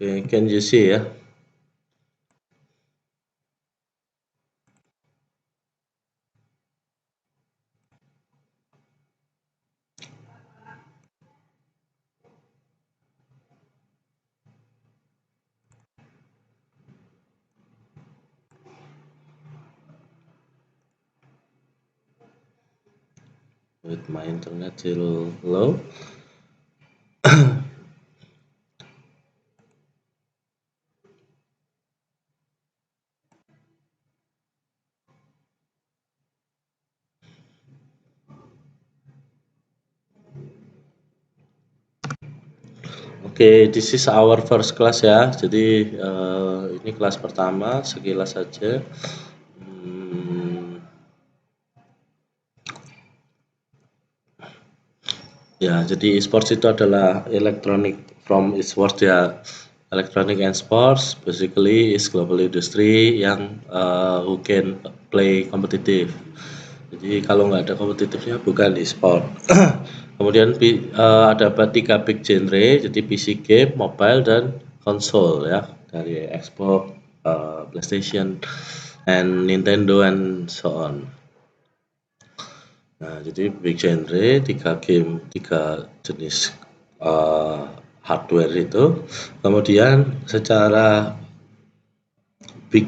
Okay, can you see ya? With my internet still low. Oke, this is our first class ya. Jadi ini kelas pertama, sekilas saja. Ya, jadi e-sports itu adalah electronic from e-sports ya. Electronic and sports basically is global industry yang who can play kompetitif. Jadi kalau nggak ada kompetitifnya bukan e-sport. Kemudian ada tiga big genre, jadi PC game, mobile, dan konsol ya, dari Xbox, PlayStation, and Nintendo and so on. Nah, jadi big genre, tiga jenis hardware itu. Kemudian secara big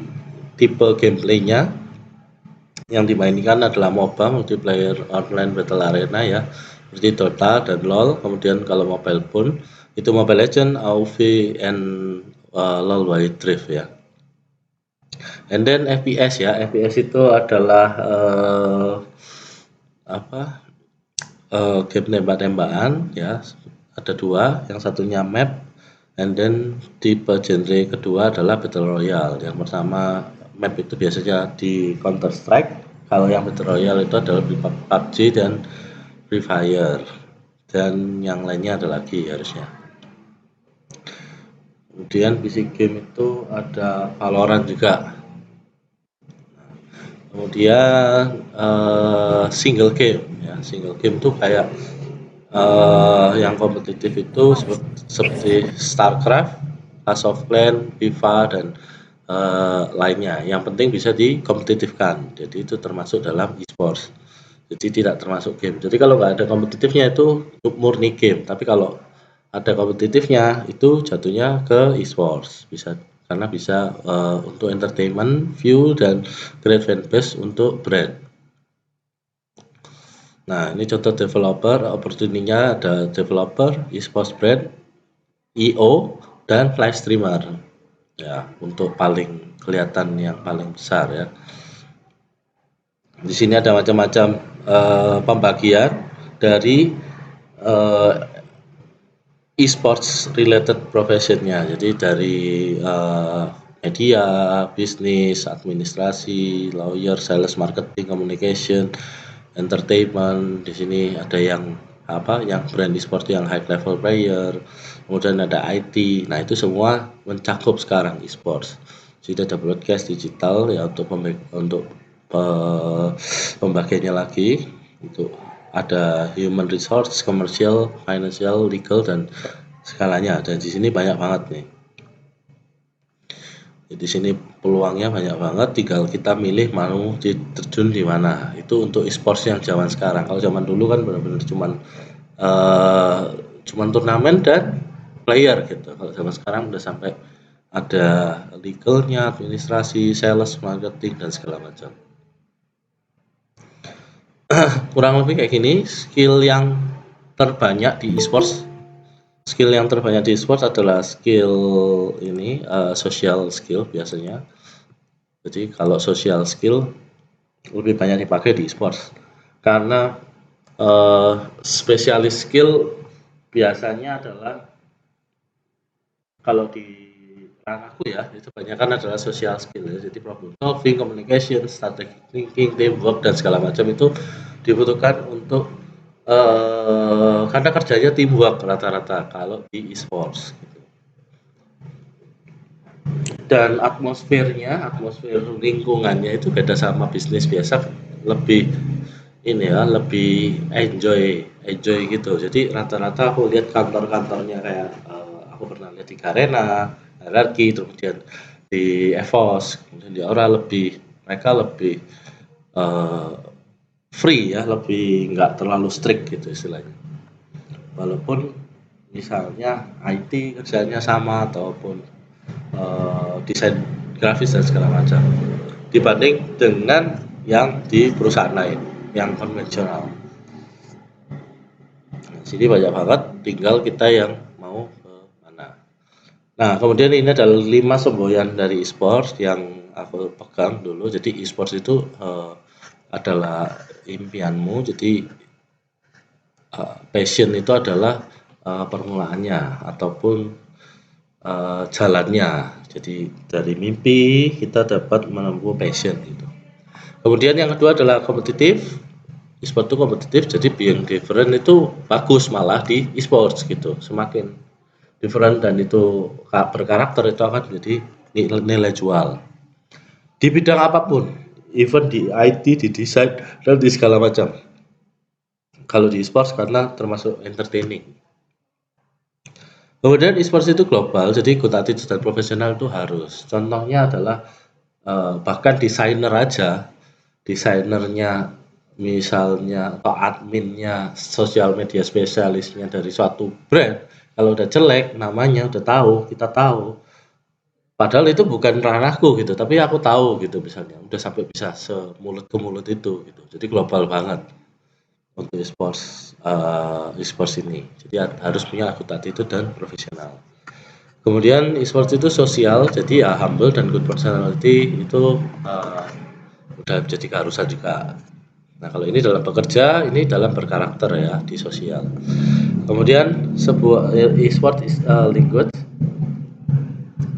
tipe gameplaynya yang dimainkan adalah MOBA, multiplayer online battle arena ya, seperti Dota dan LoL. Kemudian kalau mobile pun itu Mobile Legends, AoV, and LoL Wild Rift ya. And then FPS ya, FPS itu adalah game tembak-tembakan ya, ada dua, yang satunya map, and then tipe genre kedua adalah battle royale. Yang pertama map itu biasanya di Counter Strike, kalau yang battle royale itu adalah di PUBG dan Free Fire, dan yang lainnya ada lagi harusnya. Kemudian PC game itu ada Valorant juga. Kemudian single game ya, single game itu kayak yang kompetitif itu seperti StarCraft, Clash of Clans, FIFA, dan lainnya. Yang penting bisa dikompetitifkan. Jadi itu termasuk dalam e-sports. Jadi tidak termasuk game. Jadi kalau nggak ada kompetitifnya itu murni game. Tapi kalau ada kompetitifnya itu jatuhnya ke e-sports. Karena bisa untuk entertainment, view, dan create fanbase untuk brand. Nah, ini contoh developer, opportunity-nya ada developer, e-sports brand, EO, dan live streamer. Ya, untuk paling kelihatan yang paling besar ya. Di sini ada macam-macam pembagian dari e-sports related professionnya. Jadi dari media, bisnis, administrasi, lawyer, sales, marketing, communication, entertainment. Di sini ada yang yang brand e-sport yang high level player, kemudian ada IT. Nah, itu semua mencakup sekarang e-sports. Jadi ada broadcast digital ya untuk pembagiannya lagi, untuk ada human resource, commercial, financial, legal, dan skalanya. Dan di sini banyak banget nih. Di sini peluangnya banyak banget, tinggal kita milih mau terjun di mana. Itu untuk e-sports yang zaman sekarang. Kalau zaman dulu kan benar-benar cuman turnamen dan player gitu. Kalau zaman sekarang udah sampai ada legalnya, administrasi, sales, marketing, dan segala macam. Kurang lebih kayak gini, skill yang terbanyak di e-sports. Skill yang terbanyak di e-sports adalah skill ini, social skill biasanya. Jadi kalau social skill lebih banyak dipakai di e-sports. Karena spesialis skill biasanya adalah, kalau di ranahku ya, itu kebanyakan adalah social skill ya. Jadi problem solving, communication, strategic thinking, teamwork, dan segala macam itu dibutuhkan untuk karena kerjanya teamwork rata-rata kalau di e-sports gitu. Dan atmosfer lingkungannya itu beda sama bisnis biasa, lebih ini ya, lebih enjoy gitu. Jadi rata-rata aku lihat kantor-kantornya kayak aku pernah lihat di Garena, hierarki, kemudian di EVOS, kemudian di Aura mereka lebih free ya, lebih nggak terlalu strict gitu istilahnya. Walaupun misalnya IT kerjanya sama ataupun desain grafis dan segala macam dibanding dengan yang di perusahaan lain yang konvensional. Nah, sini banyak banget, tinggal kita yang mau ke mana. Nah, kemudian ini adalah 5 semboyan dari e-sports yang aku pegang dulu. Jadi e-sports itu adalah impianmu. Jadi passion itu adalah permulaannya ataupun jalannya. Jadi dari mimpi kita dapat menempuh passion gitu. Kemudian yang kedua adalah kompetitif. E-sport itu kompetitif, jadi being different itu bagus malah di e-sports gitu. Semakin different dan itu berkarakter itu akan menjadi nilai jual. Di bidang apapun, even di IT, di desain, dan di segala macam. Kalau di e-sports karena termasuk entertaining. Kemudian e-sports itu global, jadi good attitude dan profesional itu harus. Contohnya adalah bahkan desainernya misalnya atau adminnya, sosial media spesialisnya dari suatu brand, kalau udah jelek namanya udah tahu, kita tahu. Padahal itu bukan ranahku gitu, tapi aku tahu gitu misalnya, udah sampai bisa semulut ke mulut itu gitu. Jadi global banget untuk e-sports ini. Jadi harus punya akuntabilitas dan profesional. Kemudian e-sports itu sosial, jadi ya humble dan good personality itu udah jadi keharusan juga. Nah, kalau ini dalam bekerja, ini dalam berkarakter ya di sosial. Kemudian sebuah e-sport is a language.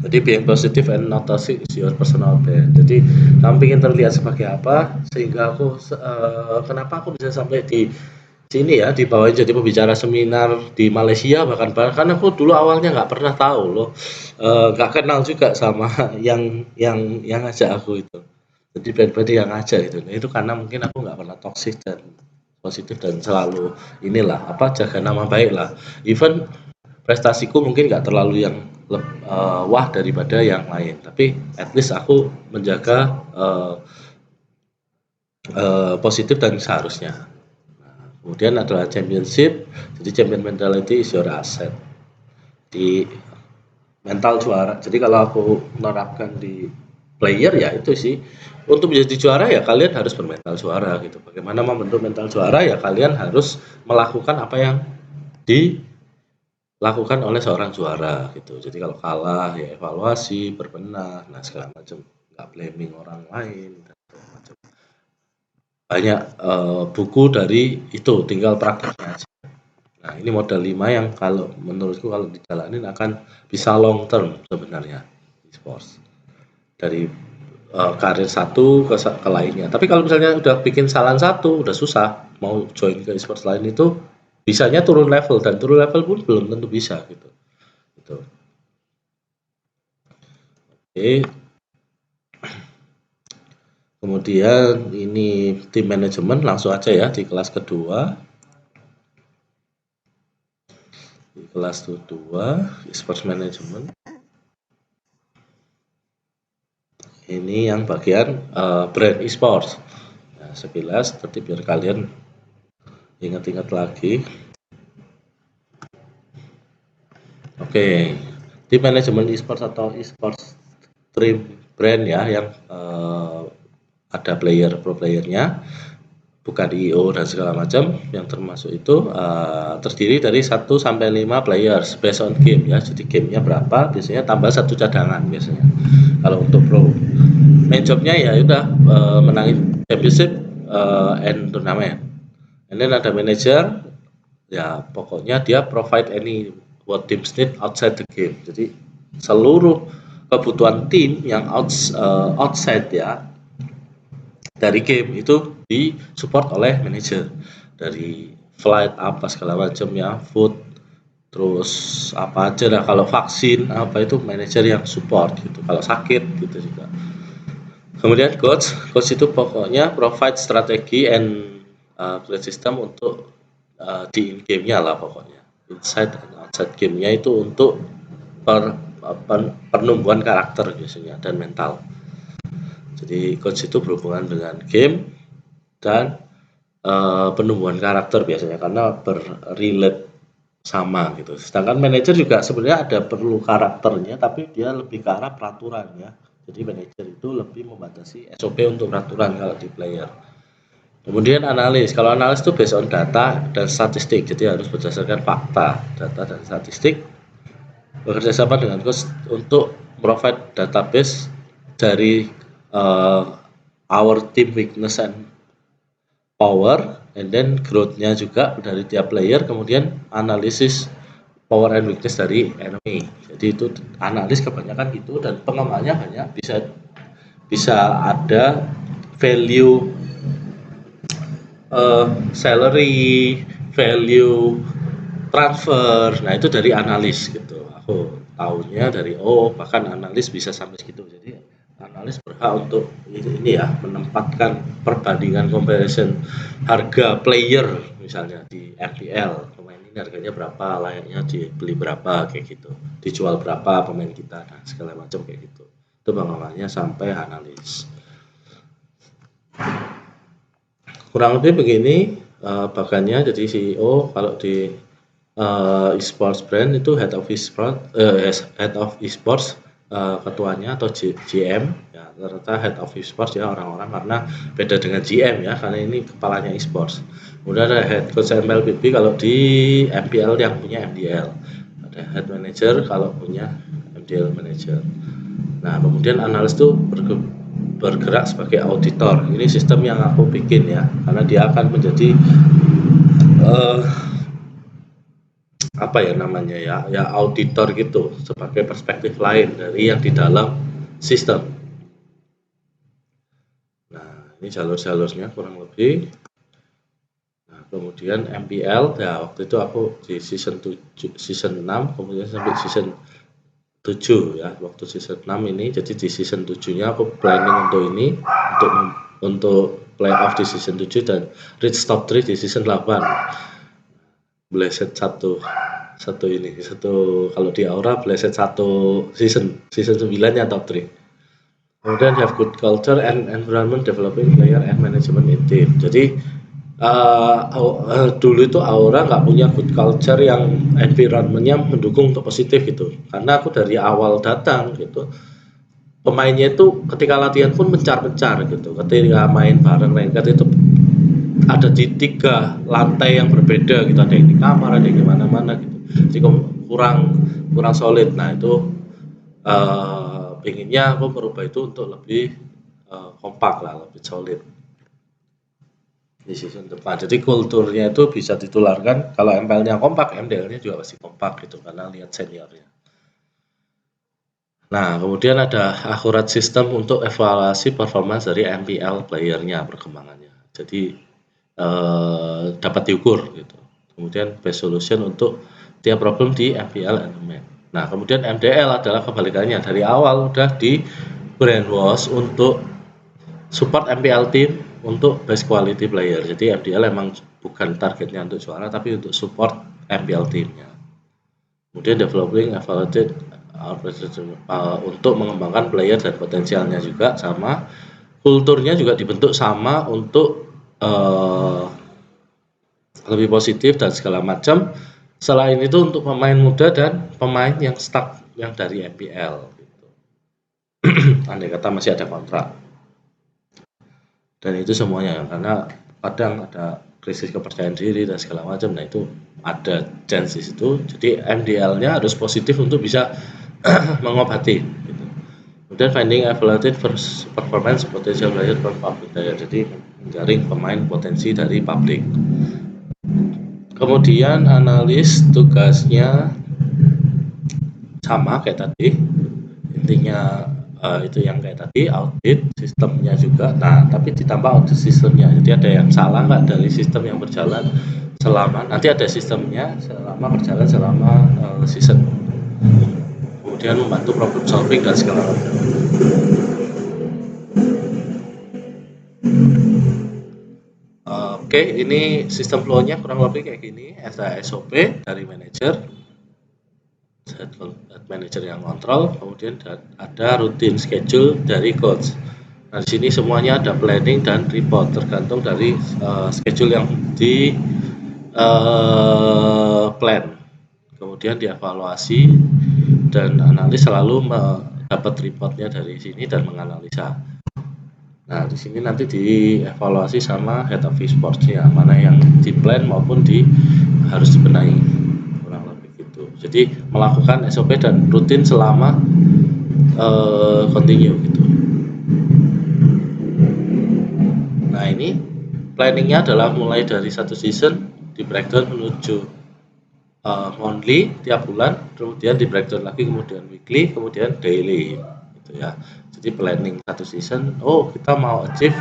Jadi being positive and not toxic is your personal brand. Jadi kamu ingin terlihat sebagai apa sehingga kenapa aku bisa sampai di sini ya dibawain jadi pembicara seminar di Malaysia bahkan aku dulu awalnya nggak pernah tahu loh, nggak kenal juga sama yang ngajak aku itu. Jadi pribadi yang ngajak gitu. Nah, itu karena mungkin aku nggak pernah toksik dan positif dan selalu inilah apa jaga nama baik lah. Even prestasiku mungkin nggak terlalu yang wah daripada yang lain, tapi at least aku menjaga positif dan seharusnya. Nah, kemudian adalah championship, jadi champion mentality is your asset. Di mental juara. Jadi kalau aku menerapkan di player ya itu sih untuk menjadi juara ya kalian harus bermental juara gitu. Bagaimana membentuk mental juara ya kalian harus melakukan apa yang dilakukan oleh seorang juara gitu. Jadi kalau kalah ya evaluasi, berbenah, nah segala macam, nggak blaming orang lain dan segala macam. Banyak buku dari itu, tinggal prakteknya aja. Nah, ini modal 5 yang kalau menurutku kalau dijalanin akan bisa long term sebenarnya e-sports. Dari karir satu ke lainnya. Tapi kalau misalnya udah bikin salah satu, udah susah mau join ke e-sports lain itu bisanya turun level dan turun level pun belum tentu bisa gitu. Gitu. Oke. Kemudian ini tim manajemen langsung aja ya di kelas kedua. Di kelas kedua e-sports management. Ini yang bagian brand e-sports. Nah, sekilas tadi biar kalian ingat-ingat lagi. Oke, tim manajemen e-sports atau e-sports team brand ya yang ada pro playernya, bukan IO dan segala macam yang termasuk itu terdiri dari 1 sampai 5 players based on game ya. Jadi gamenya berapa biasanya tambah 1 cadangan biasanya. Kalau untuk pro main jobnya ya udah menangin championship and turnamen. And then ada manager ya pokoknya dia provide any what teams need outside the game. Jadi seluruh kebutuhan tim yang outside ya dari game itu disupport oleh manajer, dari flight apa segala macam ya, food, terus apa aja dah, kalau vaksin apa itu manajer yang support gitu, kalau sakit gitu juga. Kemudian coach itu pokoknya provide strategi and play system untuk di in game-nya lah pokoknya, inside dan outside game-nya itu untuk penumbuhan karakter biasanya dan mental. Jadi coach itu berhubungan dengan game dan penumbuhan karakter biasanya karena berrelate sama gitu. Sedangkan manajer juga sebenarnya ada perlu karakternya, tapi dia lebih ke arah peraturan ya. Jadi manajer itu lebih membatasi SOP untuk peraturan kalau di player. Kemudian analis. Kalau analis itu based on data dan statistik, jadi harus berdasarkan fakta, data dan statistik. Bekerja sama dengan coach untuk provide database dari our team weakness and power, and then growth-nya juga dari tiap player, kemudian analisis power and weakness dari enemy. Jadi itu analis kebanyakan gitu, dan pengembangannya banyak, bisa ada value salary, value transfer. Nah, itu dari analis gitu. Aku tahunya dari bahkan analis bisa sampai segitu. Jadi analis berhak untuk ini ya, menempatkan perbandingan comparison harga player misalnya di MPL, pemain ini harganya berapa, layaknya dibeli berapa, kayak gitu, dijual berapa pemain kita, nah segala macam kayak gitu. Itu pengembangannya sampai analis. Kurang lebih begini bagannya. Jadi CEO kalau di esports brand itu head of esports, ketuanya atau GM ya, ternyata head of esports ya orang-orang, karena beda dengan GM ya, karena ini kepalanya esports. Kemudian ada head coach MLBB kalau di MPL yang punya MDL, ada head manager kalau punya MDL manager. Nah, kemudian analis itu bergerak sebagai auditor. Ini sistem yang aku bikin ya, karena dia akan menjadi apa ya namanya ya auditor gitu, sebagai perspektif lain dari yang di dalam sistem. Nah, ini jalur-jalurnya kurang lebih. Nah, kemudian MPL ya, waktu itu aku di season 6, kemudian sampai season 7 ya. Waktu season 6 ini, jadi di season 7-nya aku planning untuk ini, untuk playoff di season 7 dan reach top 3 di season 8. Blessed satu kalau di Aura Blessed season 9-nya top 3. Kemudian have good culture and environment developing player and management in team. Jadi dulu itu Aura nggak punya good culture yang environmentnya mendukung untuk positif gitu. Karena aku dari awal datang gitu, pemainnya itu ketika latihan pun mencar-mencar gitu. Ketika main bareng ranked itu ada di 3 lantai yang berbeda gitu, ada yang di kamar, ada yang di mana-mana gitu. Jadi kurang solid. Nah, itu pinginnya aku merubah itu untuk lebih kompak lah, lebih solid di season depan. Jadi kulturnya itu bisa ditularkan. Kalau MPL-nya kompak, MDL-nya juga pasti kompak gitu, karena lihat seniornya. Nah, kemudian ada akurat sistem untuk evaluasi performance dari MPL playernya, perkembangannya. Jadi dapat diukur gitu. Kemudian best solution untuk tiap problem di MPL environment. Nah, kemudian MDL adalah kebalikannya, dari awal udah di brainwash untuk support MPL team untuk best quality player. Jadi MDL emang bukan targetnya untuk juara, tapi untuk support MPL teamnya. Kemudian developing evaluated untuk mengembangkan player dan potensialnya juga sama. Kulturnya juga dibentuk sama untuk lebih positif dan segala macam. Selain itu untuk pemain muda dan pemain yang stuck yang dari MPL gitu. Andai kata masih ada kontrak. Dan itu semuanya, karena kadang ada krisis kepercayaan diri dan segala macam. Nah, itu ada chance di situ. Jadi MDL-nya harus positif untuk bisa mengobati gitu. Kemudian finding evaluated performance potential player from public player. Jadi menjaring pemain potensi dari publik. Kemudian analis tugasnya sama kayak tadi, intinya itu yang kayak tadi, audit sistemnya juga. Nah, tapi ditambah audit sistemnya, jadi ada yang salah nggak dari sistem yang berjalan selama, nanti ada sistemnya selama berjalan selama season. Kemudian membantu problem solving dan segala macam. Oke, ini sistem flow-nya kurang lebih kayak gini. Ada SOP dari manajer, head manager yang kontrol, kemudian ada rutin schedule dari coach. Nah, di sini semuanya ada planning dan report tergantung dari schedule yang di plan. Kemudian dievaluasi dan analis selalu mendapat reportnya dari sini dan menganalisa. Nah, di sini nanti dievaluasi sama head of sports-nya, mana yang di plan maupun harus dibenahi. Kurang lebih gitu. Jadi melakukan SOP dan rutin selama continue gitu. Nah, ini planningnya adalah mulai dari satu season di breakdown menuju monthly tiap bulan, kemudian di breakdown lagi, kemudian weekly, kemudian daily gitu ya. Jadi planning satu season, oh kita mau achieve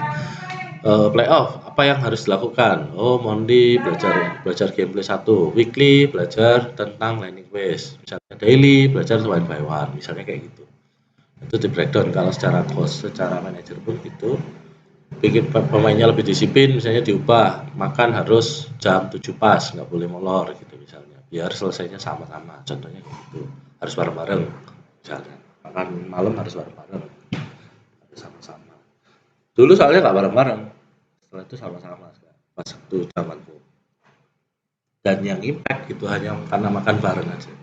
playoff, apa yang harus dilakukan? Oh, monthly belajar gameplay 1, weekly belajar tentang landing phase, misalnya daily belajar one by one, misalnya kayak gitu. Itu di breakdown. Kalau secara coach, secara manajer pun gitu. Bikin pemainnya lebih disiplin, misalnya diubah, makan harus jam 7 pas, nggak boleh molor gitu misalnya, biar selesainya sama-sama, contohnya gitu, harus bareng-bareng misalnya, makan malam harus bareng-bareng, harus sama-sama. Dulu soalnya nggak bareng-bareng, setelah itu sama-sama pas itu zamanku, dan yang impact itu hanya karena makan bareng aja.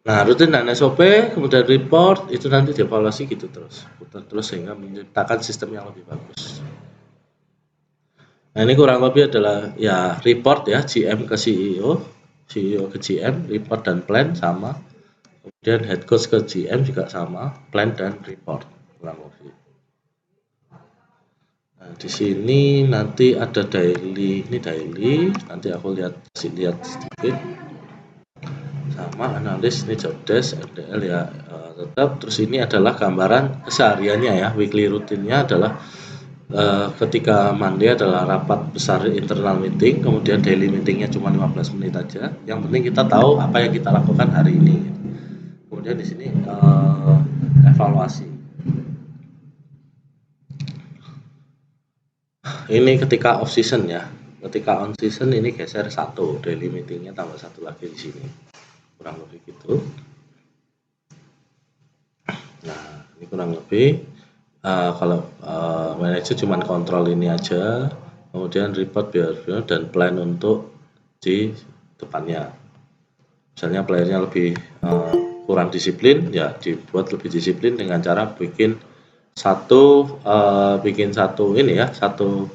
Nah, rutin dan SOP, kemudian report, itu nanti dievaluasi gitu terus, putar terus sehingga menciptakan sistem yang lebih bagus. Nah, ini kurang lebih adalah ya report ya, GM ke CEO, CEO ke GM, report dan plan sama. Kemudian head coach ke GM juga sama, plan dan report kurang lebih. Nah, di sini nanti ada daily, ini daily, nanti aku lihat sedikit. Sama analis, ini job desk, MDL ya tetap. Terus ini adalah gambaran kesehariannya ya, weekly rutinnya adalah ketika Monday adalah rapat besar internal meeting, kemudian daily meetingnya cuma 15 menit aja. Yang penting kita tahu apa yang kita lakukan hari ini. Kemudian di sini evaluasi. Ini ketika off season ya. Ketika on season ini geser satu, daily meetingnya tambah satu lagi di sini. Kurang lebih gitu. Nah, ini kurang lebih. Kalau manajer cuma kontrol ini aja, kemudian report behavior dan plan untuk di depannya. Misalnya playernya lebih kurang disiplin, ya dibuat lebih disiplin dengan cara bikin satu ini ya, satu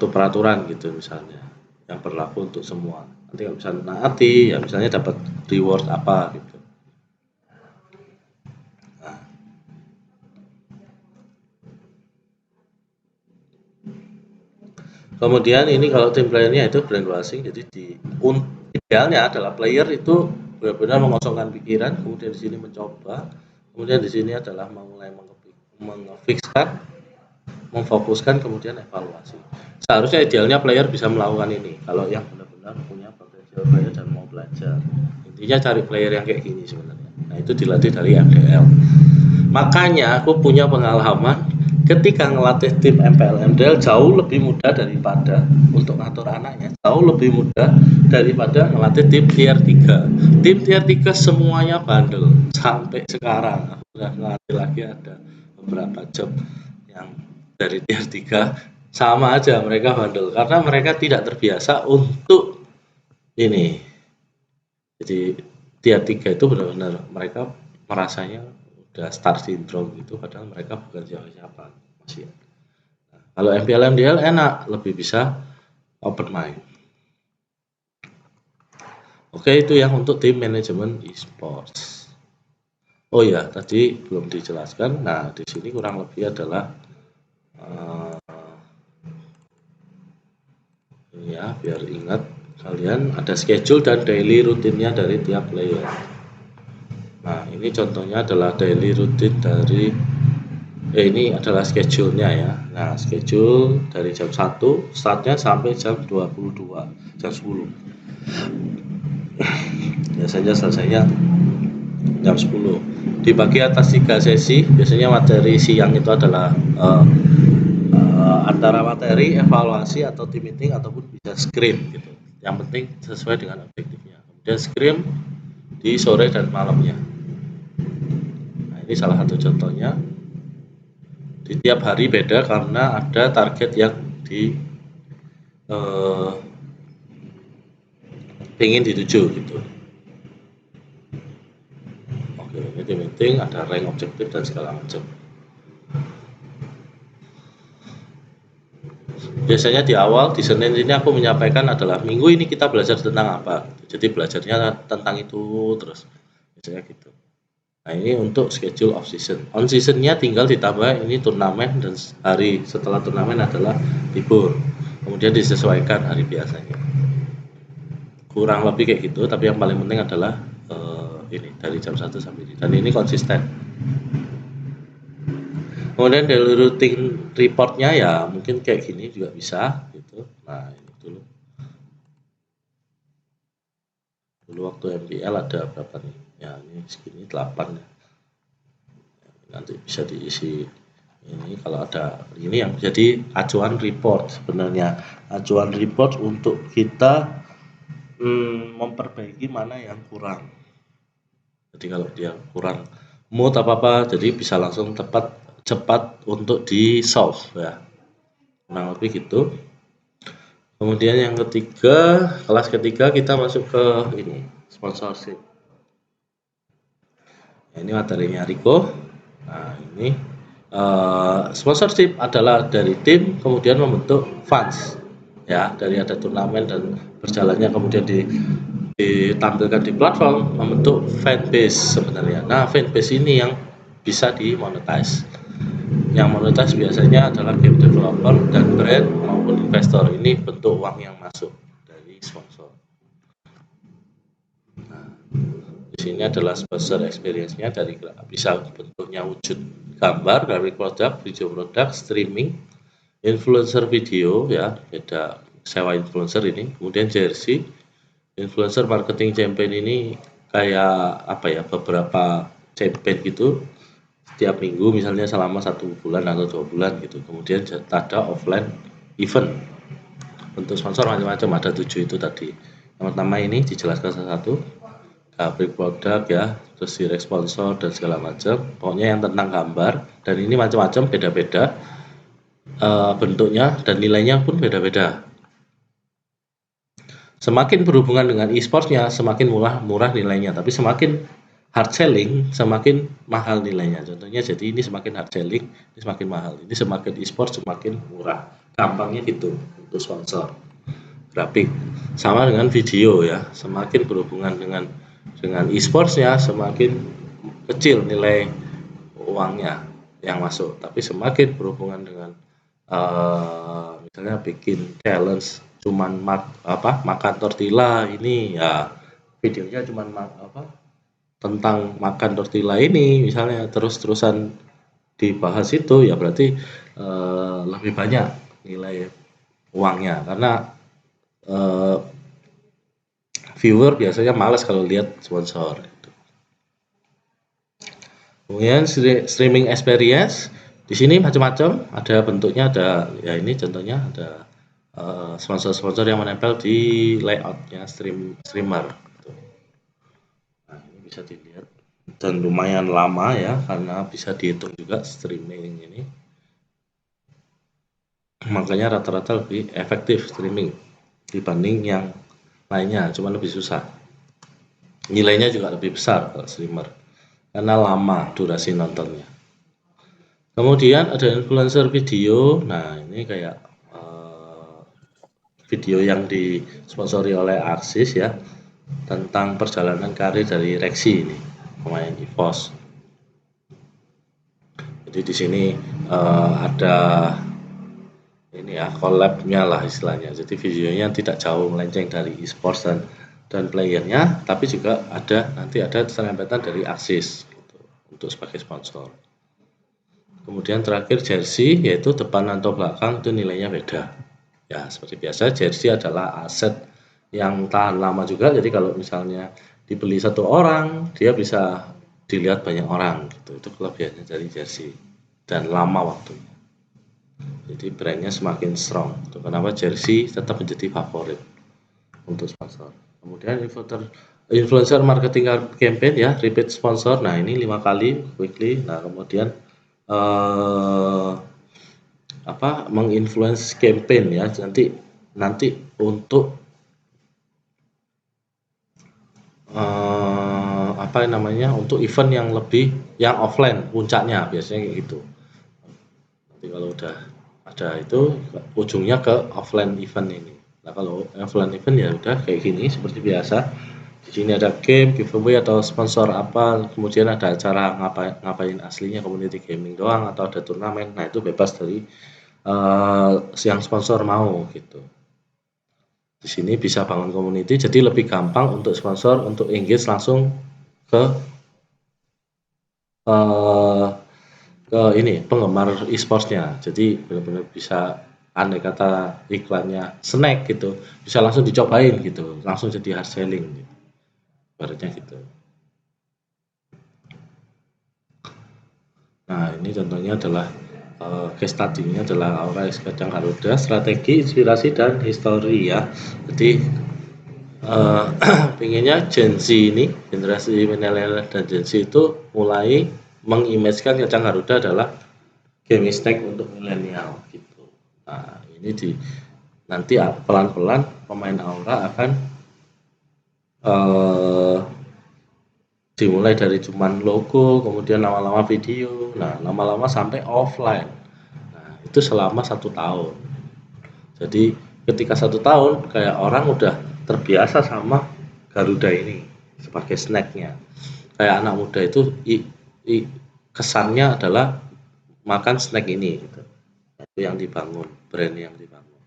peraturan gitu misalnya yang berlaku untuk semua. Nanti kalau bisa naati, ya misalnya dapat reward apa gitu. Kemudian ini kalau tim playernya itu brainwashing, jadi idealnya adalah player itu benar-benar mengosongkan pikiran, kemudian di sini mencoba, kemudian di sini adalah mulai mengfikskan, memfokuskan, kemudian evaluasi. Seharusnya idealnya player bisa melakukan ini kalau yang benar-benar punya potensial player dan mau belajar. Intinya cari player yang kayak gini sebenarnya. Nah, itu dilatih dari MDL. Makanya aku punya pengalaman ketika ngelatih tim MPL MDL jauh lebih mudah daripada untuk ngatur anaknya, jauh lebih mudah daripada ngelatih tim tier 3. Tim tier 3 semuanya bandel sampai sekarang. Aku udah ngelatih lagi ada beberapa job yang dari tier 3 sama aja, mereka bandel karena mereka tidak terbiasa untuk ini. Jadi tier 3 itu benar-benar mereka merasanya udah star syndrome gitu, padahal mereka bukan siapa-siapa masih. Nah, kalau MPL MDL enak, lebih bisa open mind. Oke, itu yang untuk tim manajemen e-sports. Oh ya, tadi belum dijelaskan. Nah, di sini kurang lebih adalah ya, biar ingat kalian ada schedule dan daily rutinnya dari tiap player. Nah, ini contohnya adalah daily rutin dari ini adalah schedule-nya ya. Nah, schedule dari jam 1 startnya sampai jam 22, jam 10. Biasanya selesainya jam 10. Dibagi atas 3 sesi, biasanya materi siang itu adalah antara materi, evaluasi atau team meeting ataupun bisa scrim gitu. Yang penting sesuai dengan objektifnya. Kemudian scrim di sore dan malamnya. Nah, ini salah satu contohnya. Di tiap hari beda karena ada target yang ingin dituju gitu. Oke, ini meeting ada rank objektif dan segala macam. Biasanya di awal di Senin ini aku menyampaikan adalah minggu ini kita belajar tentang apa. Jadi belajarnya tentang itu terus biasanya gitu. Nah, ini untuk schedule off season. On seasonnya tinggal ditambah ini turnamen dan hari setelah turnamen adalah libur. Kemudian disesuaikan hari biasanya. Kurang lebih kayak gitu, tapi yang paling penting adalah ini dari jam 1 sampai ini. Dan ini konsisten. Kemudian daily routine reportnya ya mungkin kayak gini juga bisa gitu. Nah, ini dulu waktu MPL ada berapa nih? Ya ini segini 8 ya. Nanti bisa diisi ini kalau ada ini yang jadi acuan report sebenarnya. Acuan report untuk kita memperbaiki mana yang kurang. Jadi kalau dia kurang mood apa-apa, jadi bisa langsung cepat untuk di solve ya. Kurang lebih gitu. Kemudian yang ketiga, kelas ketiga kita masuk ke ini, sponsorship. Nah, ini materinya Riko. Nah, ini sponsorship adalah dari tim kemudian membentuk fans. Ya, dari ada turnamen dan berjalannya kemudian ditampilkan di platform membentuk fanbase sebenarnya. Nah, fanbase ini yang bisa dimonetize. Yang monetize biasanya adalah game developer dan brand maupun investor. Ini bentuk uang yang masuk dari sponsor. Nah, di sini adalah sponsor experience-nya dari bisa bentuknya wujud gambar, grafik produk, video produk, streaming, influencer video ya, beda sewa influencer ini, kemudian jersey, influencer marketing campaign ini kayak apa ya, beberapa campaign gitu setiap minggu misalnya selama 1 bulan atau 2 bulan gitu. Kemudian ada offline event. Untuk sponsor macam-macam, ada 7 itu tadi. Yang pertama ini dijelaskan satu-satu, grafik produk ya, terus direct sponsor dan segala macam. Pokoknya yang tentang gambar dan ini macam-macam beda-beda bentuknya dan nilainya pun beda-beda. Semakin berhubungan dengan e-sportsnya semakin murah nilainya, tapi semakin hard selling semakin mahal nilainya. Contohnya jadi ini semakin hard selling, ini semakin mahal. Ini semakin e-sport semakin murah. Gampangnya gitu untuk sponsor. Grafik sama dengan video ya, semakin berhubungan dengan e-sportsnya semakin kecil nilai uangnya yang masuk, tapi semakin berhubungan dengan misalnya bikin challenge cuman makan tortilla ini ya, videonya cuman tentang makan tortilla ini misalnya terus-terusan dibahas itu ya berarti lebih banyak nilai uangnya karena viewer biasanya malas kalau lihat sponsor. Kemudian streaming experience di sini macam-macam, ada bentuknya, ada ya ini contohnya ada sponsor-sponsor yang menempel di layoutnya streamer. Nah, ini bisa dilihat dan lumayan lama ya karena bisa dihitung juga streaming ini. Makanya rata-rata lebih efektif streaming dibanding yang lainnya, cuma lebih susah. Nilainya juga lebih besar kalau streamer karena lama durasi nontonnya. Kemudian ada influencer video. Nah, ini kayak video yang disponsori oleh Arsis ya tentang perjalanan karir dari Rexy ini, pemain EVOS. Jadi di sini ada ini ya collab-nya lah istilahnya. Jadi videonya tidak jauh melenceng dari e-sports dan playernya, tapi juga nanti ada serempetan dari Arsis gitu, untuk sebagai sponsor. Kemudian terakhir jersey, yaitu depan atau belakang itu nilainya beda. Ya seperti biasa jersey adalah aset yang tahan lama juga. Jadi kalau misalnya dibeli satu orang, dia bisa dilihat banyak orang gitu. Itu kelebihannya dari jersey dan lama waktunya. Jadi brandnya semakin strong. Itu kenapa jersey tetap menjadi favorit untuk sponsor. Kemudian Influencer marketing campaign ya, repeat sponsor. Nah, ini 5 kali weekly. Nah, kemudian eh menginfluence campaign ya. Nanti nanti untuk apa namanya, untuk event yang lebih yang offline puncaknya biasanya kayak gitu. Nanti kalau udah ada itu ujungnya ke offline event ini. Nah, kalau offline event ya udah kayak gini seperti biasa. Di sini ada game, giveaway atau sponsor apa, kemudian ada acara ngapain aslinya community gaming doang atau ada turnamen. Nah, itu bebas dari yang sponsor mau gitu. Di sini bisa bangun community jadi lebih gampang untuk sponsor untuk engage langsung ke eh, ini penggemar e-sportsnya. Jadi benar-benar bisa andai kata iklannya snack gitu, bisa langsung dicobain gitu, langsung jadi hard selling gitu. Ibaratnya gitu. Nah, ini contohnya adalah case study-nya adalah Aura X Kacang Garuda, strategi, inspirasi, dan histori ya. Jadi pinginnya Gen Z ini, generasi milenial dan Gen Z itu mulai mengimagekan Kacang Garuda adalah game snack untuk milenial gitu. Nah, ini nanti pelan-pelan pemain Aura akan eh, dimulai dari cuman logo, kemudian lama-lama video, nah lama-lama sampai offline. Nah, itu selama 1 tahun. Jadi ketika 1 tahun kayak orang udah terbiasa sama Garuda ini sebagai snacknya. Kayak anak muda itu kesannya adalah makan snack ini gitu. Itu yang dibangun, brand yang dibangun.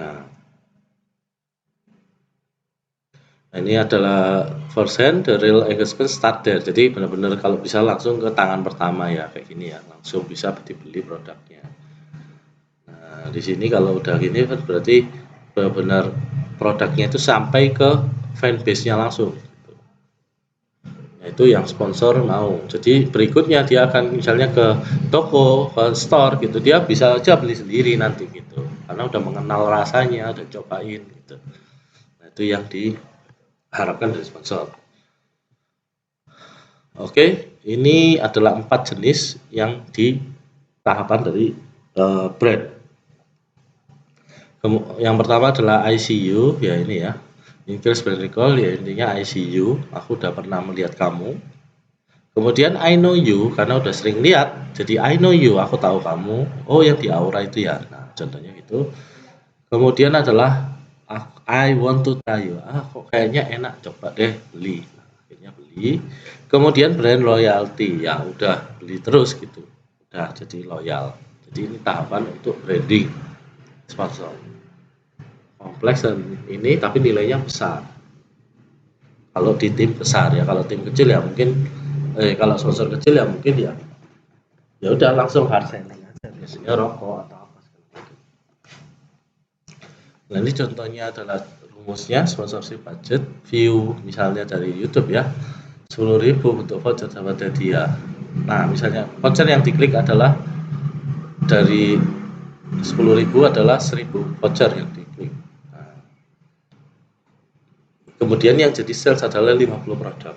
Nah, ini adalah persen the real engagement start there. Jadi benar-benar kalau bisa langsung ke tangan pertama ya kayak gini ya, langsung bisa dibeli produknya. Nah, di sini kalau udah gini kan berarti benar-benar produknya itu sampai ke fanbase-nya langsung. Nah, itu yang sponsor mau. Jadi berikutnya dia akan misalnya ke toko, ke store gitu, dia bisa aja beli sendiri nanti gitu. Karena udah mengenal rasanya, udah cobain gitu. Nah, itu yang diharapkan dari sponsor. Oke, ini adalah 4 jenis yang di tahapan dari brand. Yang pertama adalah ICU, ya ini ya. Increase brand recall, ya intinya ICU. Aku udah pernah melihat kamu. Kemudian I know you, karena udah sering lihat. Jadi I know you, aku tahu kamu. Oh, yang di Aura itu ya. Nah, contohnya gitu. Kemudian adalah I want to try you. Kok kayaknya enak, coba deh beli. Nah, akhirnya beli. Kemudian brand loyalty, ya udah beli terus gitu. Udah jadi loyal. Jadi ini tahapan untuk branding sponsor. Kompleks dan ini tapi nilainya besar. Kalau di tim besar ya, kalau tim kecil ya mungkin kalau sponsor kecil ya mungkin ya udah langsung hard selling aja biasanya rokok atau apa segala macam. Nah, ini contohnya adalah rumusnya sponsorship budget view misalnya dari YouTube ya 10.000 untuk voucher dapat hadiah. Nah, misalnya voucher yang diklik adalah dari 10.000 adalah 1.000 voucher yang diklik. Nah, kemudian yang jadi sales adalah 50 produk.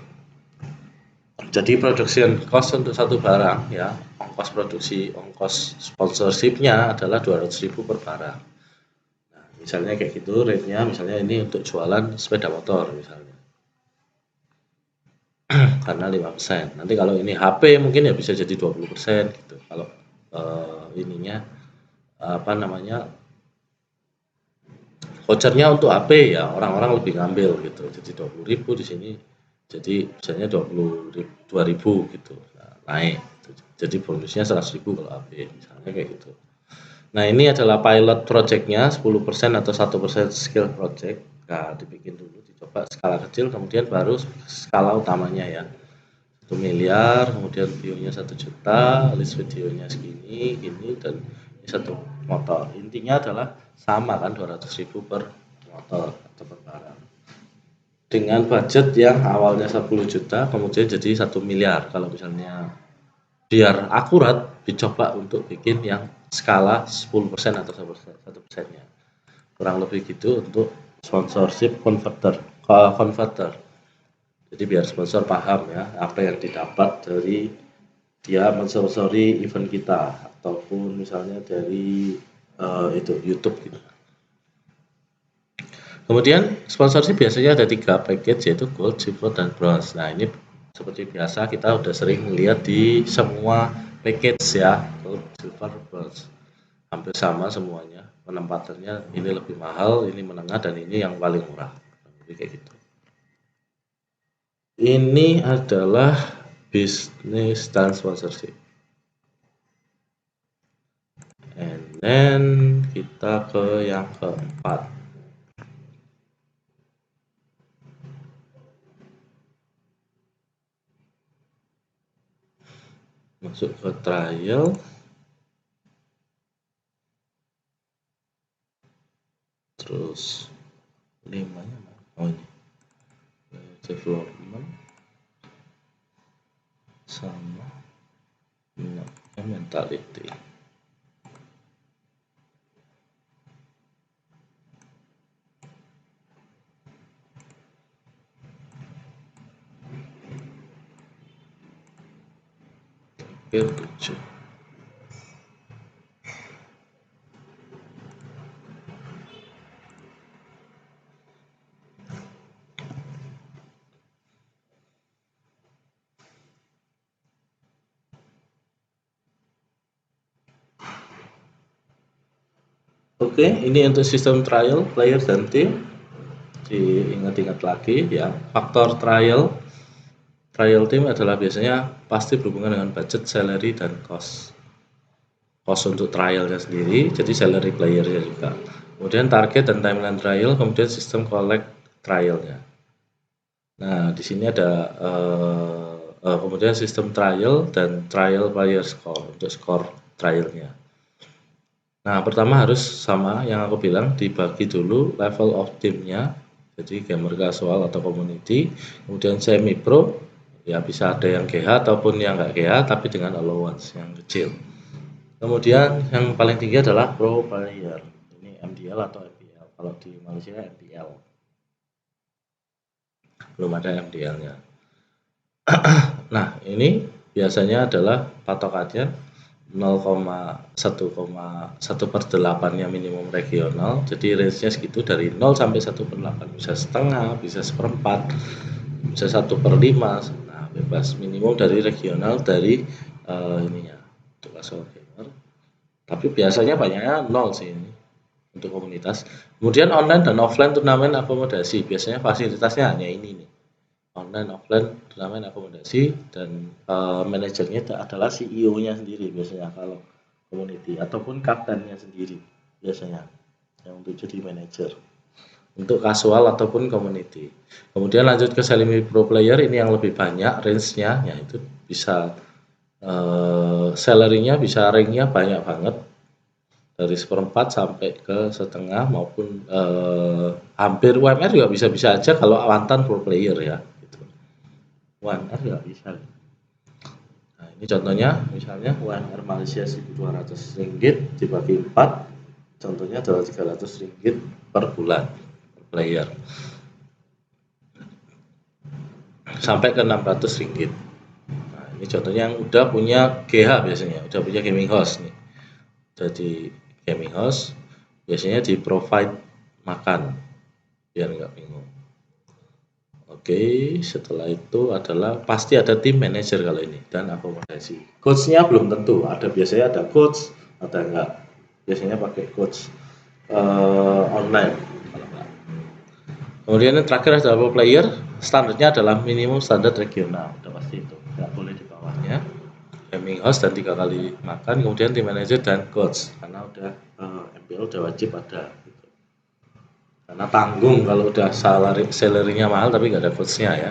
Jadi production cost untuk satu barang ya, ongkos produksi, ongkos sponsorshipnya adalah 200.000 per barang. Nah, misalnya kayak gitu rate-nya, misalnya ini untuk jualan sepeda motor misalnya. Karena 5%. Nanti kalau ini HP mungkin ya bisa jadi 20% gitu. Kalau ininya apa namanya vouchernya untuk HP ya orang-orang lebih ngambil gitu. Jadi 20.000 di sini jadi misalnya 2.000 gitu. Nah, naik. Jadi bonusnya 100.000 kalau HP misalnya kayak gitu. Nah, ini adalah pilot project-nya 10% atau 1% skill project. Nah, dibikin dulu, dicoba skala kecil, kemudian baru skala utamanya ya. 1 miliar, kemudian view-nya 1 juta, list videonya segini, gini, dan ini satu motor. Intinya adalah sama kan 200.000 per motor atau per barang. Dengan budget yang awalnya 10 juta, kemudian jadi 1 miliar. Kalau misalnya biar akurat, dicoba untuk bikin yang skala 10% atau 1%-nya. Kurang lebih gitu untuk sponsorship converter. converter. Jadi biar sponsor paham ya apa yang didapat dari dia mensponsori event kita ataupun misalnya dari itu YouTube gitu. Kemudian sponsorship biasanya ada 3 package yaitu Gold, Silver, dan Bronze. Nah ini seperti biasa kita udah sering melihat di semua package ya, Gold, Silver, Bronze. Hampir sama semuanya, penempatannya ini lebih mahal, ini menengah, dan ini yang paling murah. Jadi kayak gitu. Ini adalah bisnis dan sponsorship. And then kita ke yang keempat. Masuk ke trial. Terus 5-nya oh ini development sama mentality. Hampir 7. Oke, ini untuk sistem trial, player, dan tim. Diingat-ingat lagi ya, faktor trial team adalah biasanya pasti berhubungan dengan budget, salary, dan cost untuk trialnya sendiri, jadi salary playernya juga. Kemudian target dan timeline trial, kemudian sistem collect trialnya. Nah, di sini ada kemudian sistem trial dan trial player score untuk skor trialnya. Nah, pertama harus sama yang aku bilang, dibagi dulu level of teamnya, jadi gamer casual atau community, kemudian semi pro, ya bisa ada yang GH ataupun yang nggak GH tapi dengan allowance yang kecil. Kemudian yang paling tinggi adalah pro player, ini MDL atau MPL, kalau di Malaysia MPL, belum ada MDL-nya. Nah, ini biasanya adalah patokannya 0,1,1/8-nya minimum regional, jadi range-nya segitu dari 0 sampai 1/8, bisa setengah, bisa seperempat, bisa 1/5, nah bebas, minimum dari regional dari ininya untuk casual gamer, tapi biasanya banyaknya 0 sih ini untuk komunitas. Kemudian online dan offline turnamen akomodasi, biasanya fasilitasnya hanya ini nih, online offline turnamen akomodasi, dan manajernya adalah CEO-nya sendiri biasanya kalau community, ataupun kaptennya sendiri biasanya yang untuk jadi manajer untuk casual ataupun community. Kemudian lanjut ke semi pro player, ini yang lebih banyak range-nya, yaitu bisa salary-nya bisa ring-nya banyak banget dari 1/4 sampai ke setengah maupun hampir UMR juga bisa-bisa aja kalau mantan pro player ya. UMR nggak bisa. Nah, ini contohnya, misalnya UMR Malaysia 1.200 ringgit dibagi 4, contohnya adalah 300 ringgit per bulan per player, sampai ke 600 ringgit. Nah, ini contohnya yang udah punya GH biasanya, udah punya gaming house nih. Jadi gaming house biasanya di provide makan biar nggak bingung. Oke, setelah itu adalah pasti ada tim manager kalau ini dan akomodasi. Coach-nya belum tentu, ada biasanya ada coach, ada enggak. Biasanya pakai coach online kalau enggak. Kemudian yang terakhir adalah pro player, standarnya adalah minimum standar regional, udah pasti itu, nggak boleh di bawahnya. Gaming house dan 3 kali makan, kemudian tim manager dan coach, karena udah MPL udah wajib ada. Karena tanggung kalau udah salary-nya mahal tapi nggak ada coach-nya ya.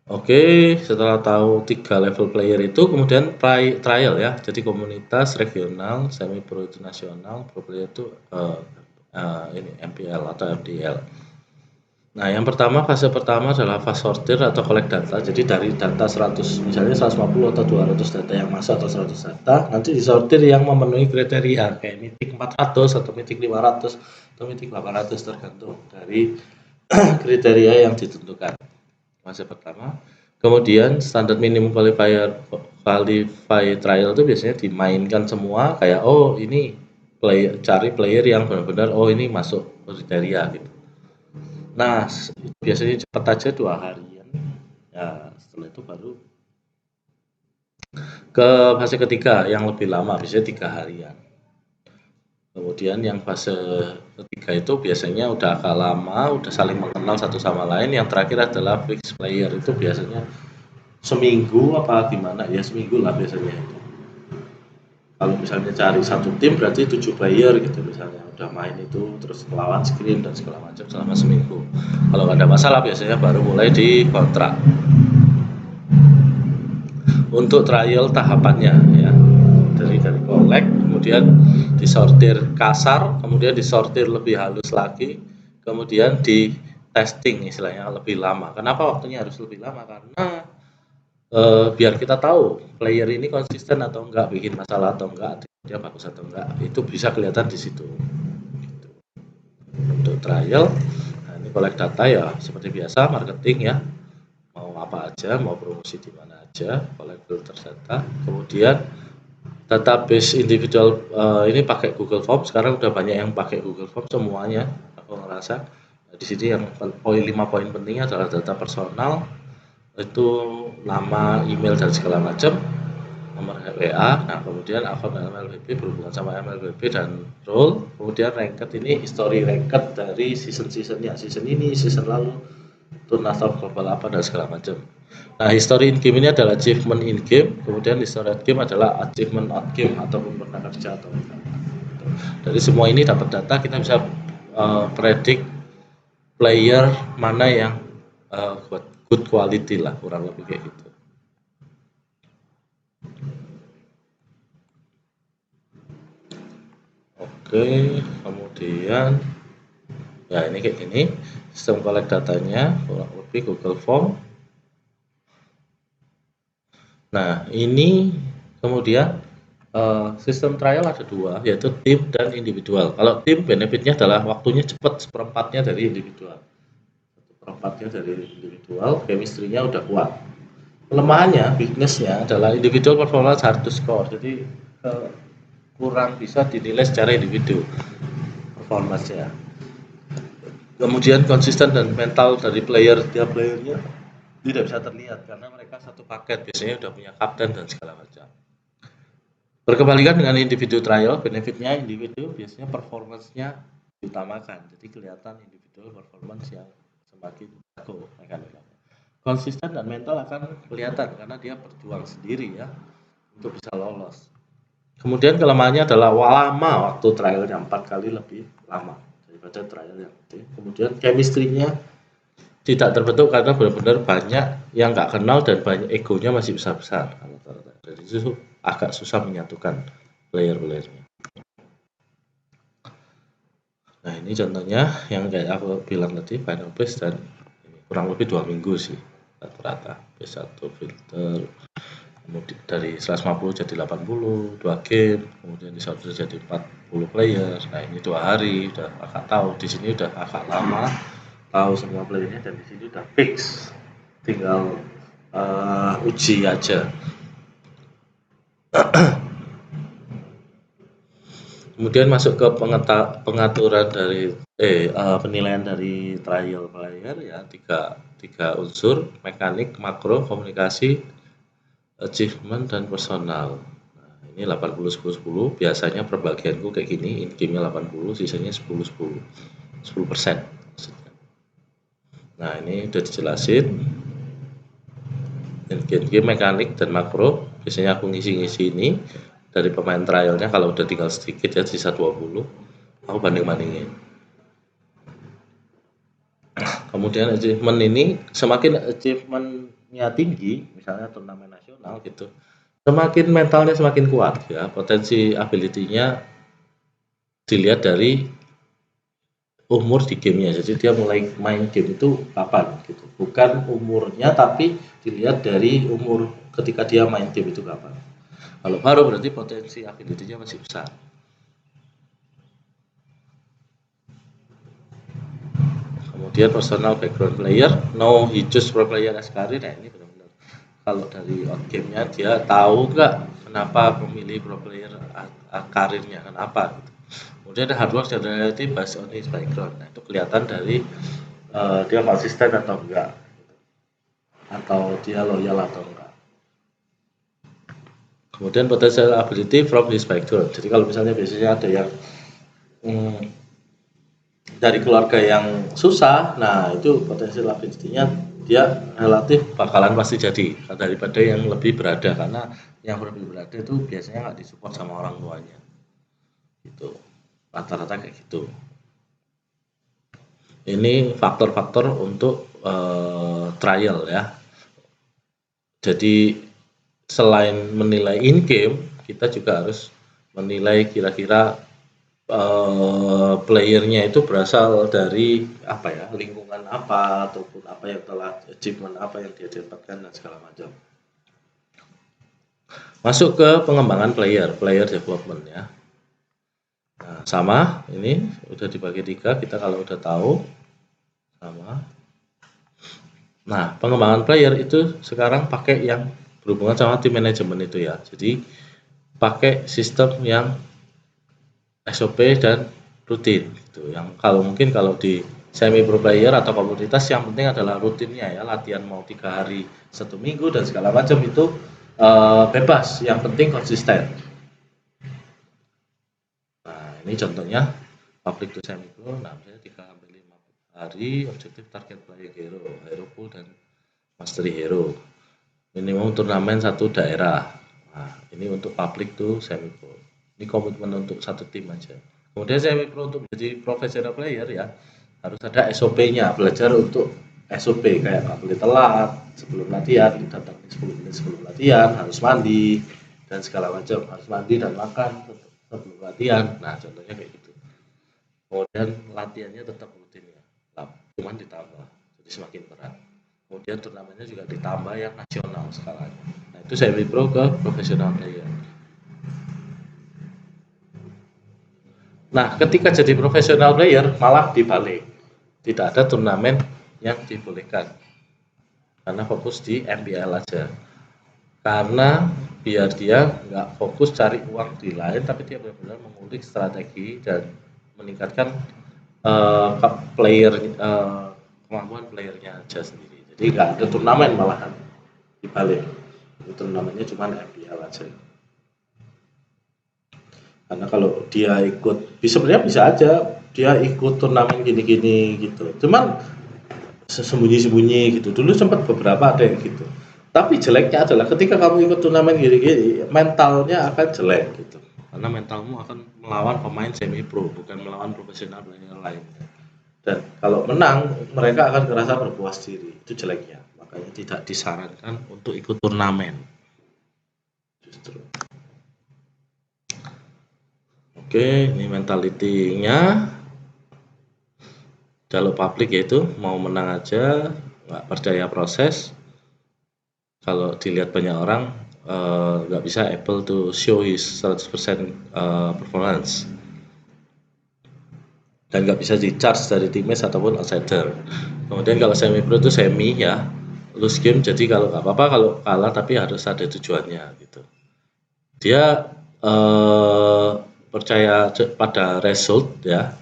Oke, setelah tahu 3 level player itu, kemudian trial ya. Jadi komunitas, regional, semi pro itu nasional, pro player itu ini MPL atau MDL. Nah, yang pertama, fase pertama adalah fase sortir atau collect data. Jadi dari data 100, misalnya 150 atau 200 data yang masuk atau 100 data, nanti disortir yang memenuhi kriteria kayak MITIC 400 atau MITIC 500 atau MITIC 800 tergantung dari kriteria yang ditentukan. Fase pertama. Kemudian standar minimum qualify trial itu biasanya dimainkan semua kayak oh ini cari player yang benar-benar oh ini masuk kriteria gitu. Nah, biasanya cepat aja 2 harian. Ya, setelah itu baru ke fase ketiga yang lebih lama, biasanya 3 harian. Kemudian yang fase ketiga itu biasanya udah agak lama, udah saling mengenal satu sama lain. Yang terakhir adalah fix player, itu biasanya seminggu apa gimana ya, seminggu lah biasanya itu. Kalau misalnya cari satu tim berarti 7 player gitu misalnya, udah main itu terus melawan screen dan segala macam selama seminggu. Kalau nggak ada masalah biasanya baru mulai dikontrak. Untuk trial tahapannya ya, dari collect, kemudian disortir kasar, kemudian disortir lebih halus lagi, kemudian di testing istilahnya lebih lama. Kenapa waktunya harus lebih lama? Karena biar kita tahu player ini konsisten atau enggak, bikin masalah atau enggak, dia bagus atau enggak, itu bisa kelihatan di situ. Untuk trial, nah ini collect data ya seperti biasa marketing ya, mau apa aja, mau promosi di mana aja, collect filter data, kemudian database individual ini pakai Google Form. Sekarang udah banyak yang pakai Google Form semuanya, aku ngerasa. Nah, di sini yang 5 poin pentingnya adalah data personal, itu nama, email dan segala macam, nomor WA. Nah, kemudian akun MLBB berhubungan sama MLBB dan role, kemudian ranked ini history ranked dari season-seasonnya, season ini, season lalu, turn atau global apa dan segala macam. Nah, history in game ini adalah achievement in game, kemudian history out game adalah achievement out game ataupun pernah kerja atau enggak. Dari semua ini dapat data, kita bisa predict player mana yang good quality lah, kurang lebih kayak gitu. Oke, kemudian ya ini kayak gini sistem collect datanya, kurang lebih Google Form. Nah, ini kemudian sistem trial ada 2, yaitu tim dan individual. Kalau tim benefitnya adalah waktunya cepat, seperempatnya dari individual. Seperempatnya dari individual, chemistry-nya udah kuat. Kelemahannya, weakness-nya adalah individual performance hard to score. Jadi kurang bisa dinilai secara individu performance-nya. Kemudian konsisten dan mental dari player, tiap playernya tidak bisa terlihat karena mereka satu paket, biasanya udah punya kapten dan segala macam. Berkebalikan dengan individu trial, benefitnya individu biasanya performance-nya diutamakan. Jadi kelihatan individual performance yang semakin jago mekaniknya. Konsisten dan mental akan kelihatan karena dia berjuang sendiri ya untuk bisa lolos. Kemudian kelemahannya adalah lama, waktu trialnya 4 kali lebih lama daripada trial yang gede. Kemudian chemistry-nya tidak terbentuk karena benar-benar banyak yang nggak kenal dan banyak egonya masih besar-besar. Jadi itu agak susah menyatukan player-playernya. Nah ini contohnya yang kayak aku bilang tadi, final base dan kurang lebih 2 minggu sih rata-rata. B1 filter, kemudian dari 150 jadi 80, 2 game, kemudian disortir jadi 40 player. Nah ini 2 hari, udah agak tahu. Di sini udah agak lama, tahu semua playernya dan di sini udah fix. Tinggal uji aja. Kemudian masuk ke pengaturan dari penilaian dari trial player ya, tiga unsur, mekanik, makro, komunikasi, achievement dan personal. Nah, ini 80 10 10, biasanya perbagianku kayak gini, in game-nya 80, sisanya 10 10. 10%. Nah, ini udah dijelasin. Game mekanik dan makro, biasanya aku ngisi-ngisi ini dari pemain trialnya. Kalau udah tinggal sedikit ya, sisa 20, aku banding-bandingin. Kemudian achievement ini, semakin achievement-nya tinggi, misalnya turnamen nasional gitu, semakin mentalnya semakin kuat ya, potensi ability-nya dilihat dari umur di gamenya. Jadi dia mulai main game itu kapan gitu. Bukan umurnya tapi dilihat dari umur ketika dia main game itu kapan. Kalau baru berarti potensi ability-nya masih besar. Kemudian personal background player, no he choose pro player as career. Nah ini benar-benar kalau dari out game-nya dia tahu nggak kenapa memilih pro player karirnya, kenapa gitu. Kemudian ada hard work dan reality based on his background. Nah itu kelihatan dari dia konsisten atau enggak, atau dia loyal atau enggak. Kemudian potential ability from his background. Jadi kalau misalnya biasanya ada yang dari keluarga yang susah, nah itu potensial ability-nya dia relatif bakalan pasti jadi daripada yang lebih berada, karena yang lebih berada itu biasanya nggak disupport sama orang tuanya. Gitu. Rata-rata kayak gitu. Ini faktor-faktor untuk trial ya. Jadi selain menilai in game, kita juga harus menilai kira-kira playernya itu berasal dari apa ya, lingkungan apa ataupun apa yang telah achievement apa yang dia dapatkan dan segala macam. Masuk ke pengembangan player development ya. Nah, sama ini udah dibagi 3, kita kalau udah tahu sama. Nah, pengembangan player itu sekarang pakai yang berhubungan sama tim manajemen itu ya. Jadi pakai sistem yang SOP dan rutin gitu. Yang kalau mungkin kalau di semi pro player atau komunitas yang penting adalah rutinnya ya, latihan mau 3 hari 1 minggu dan segala macam itu bebas, yang penting konsisten. Nah ini contohnya public to semi pro. Nah misalnya 3 sampai 5 hari, objektif target player hero pool dan mastery hero, minimum turnamen satu daerah. Nah ini untuk public to semi pro, ini komitmen untuk satu tim aja. Kemudian semi pro untuk menjadi professional player ya harus ada SOP-nya, belajar untuk SOP kayak nggak boleh telat sebelum latihan, datang 10 menit sebelum latihan, harus mandi dan segala macam, harus mandi dan makan sebelum latihan. Nah contohnya kayak gitu. Kemudian latihannya tetap rutin ya, cuman ditambah, jadi semakin berat. Kemudian turnamennya juga ditambah yang nasional skalanya. Nah itu semi pro ke profesional player. Nah, ketika jadi profesional player malah dibalik. Tidak ada turnamen yang dibolehkan. Karena fokus di MPL aja. Karena biar dia nggak fokus cari uang di lain, tapi dia benar-benar mengulik strategi dan meningkatkan kemampuan playernya aja sendiri. Jadi nggak ada turnamen malahan dibalik. Turnamennya cuma MPL aja. Karena kalau dia ikut, sebenarnya bisa aja dia ikut turnamen gini-gini gitu. Cuman sembunyi-sembunyi gitu. Dulu sempat beberapa ada yang gitu. Tapi jeleknya adalah ketika kamu ikut turnamen gini-gini, mentalnya akan jelek gitu. Karena mentalmu akan melawan pemain semi pro, bukan melawan profesional player lain. Dan kalau menang, mereka akan merasa berpuas diri. Itu jeleknya. Makanya tidak disarankan untuk ikut turnamen. Justru. Oke, ini mentalitinya. Kalau publik yaitu mau menang aja, nggak percaya proses. Kalau dilihat banyak orang, nggak bisa able to show his 100% performance. Dan nggak bisa di-charge dari teammates ataupun outsider. Kemudian kalau semi pro itu semi ya, lose game, jadi kalau nggak apa-apa kalau kalah tapi harus ada tujuannya gitu. Dia percaya pada result ya,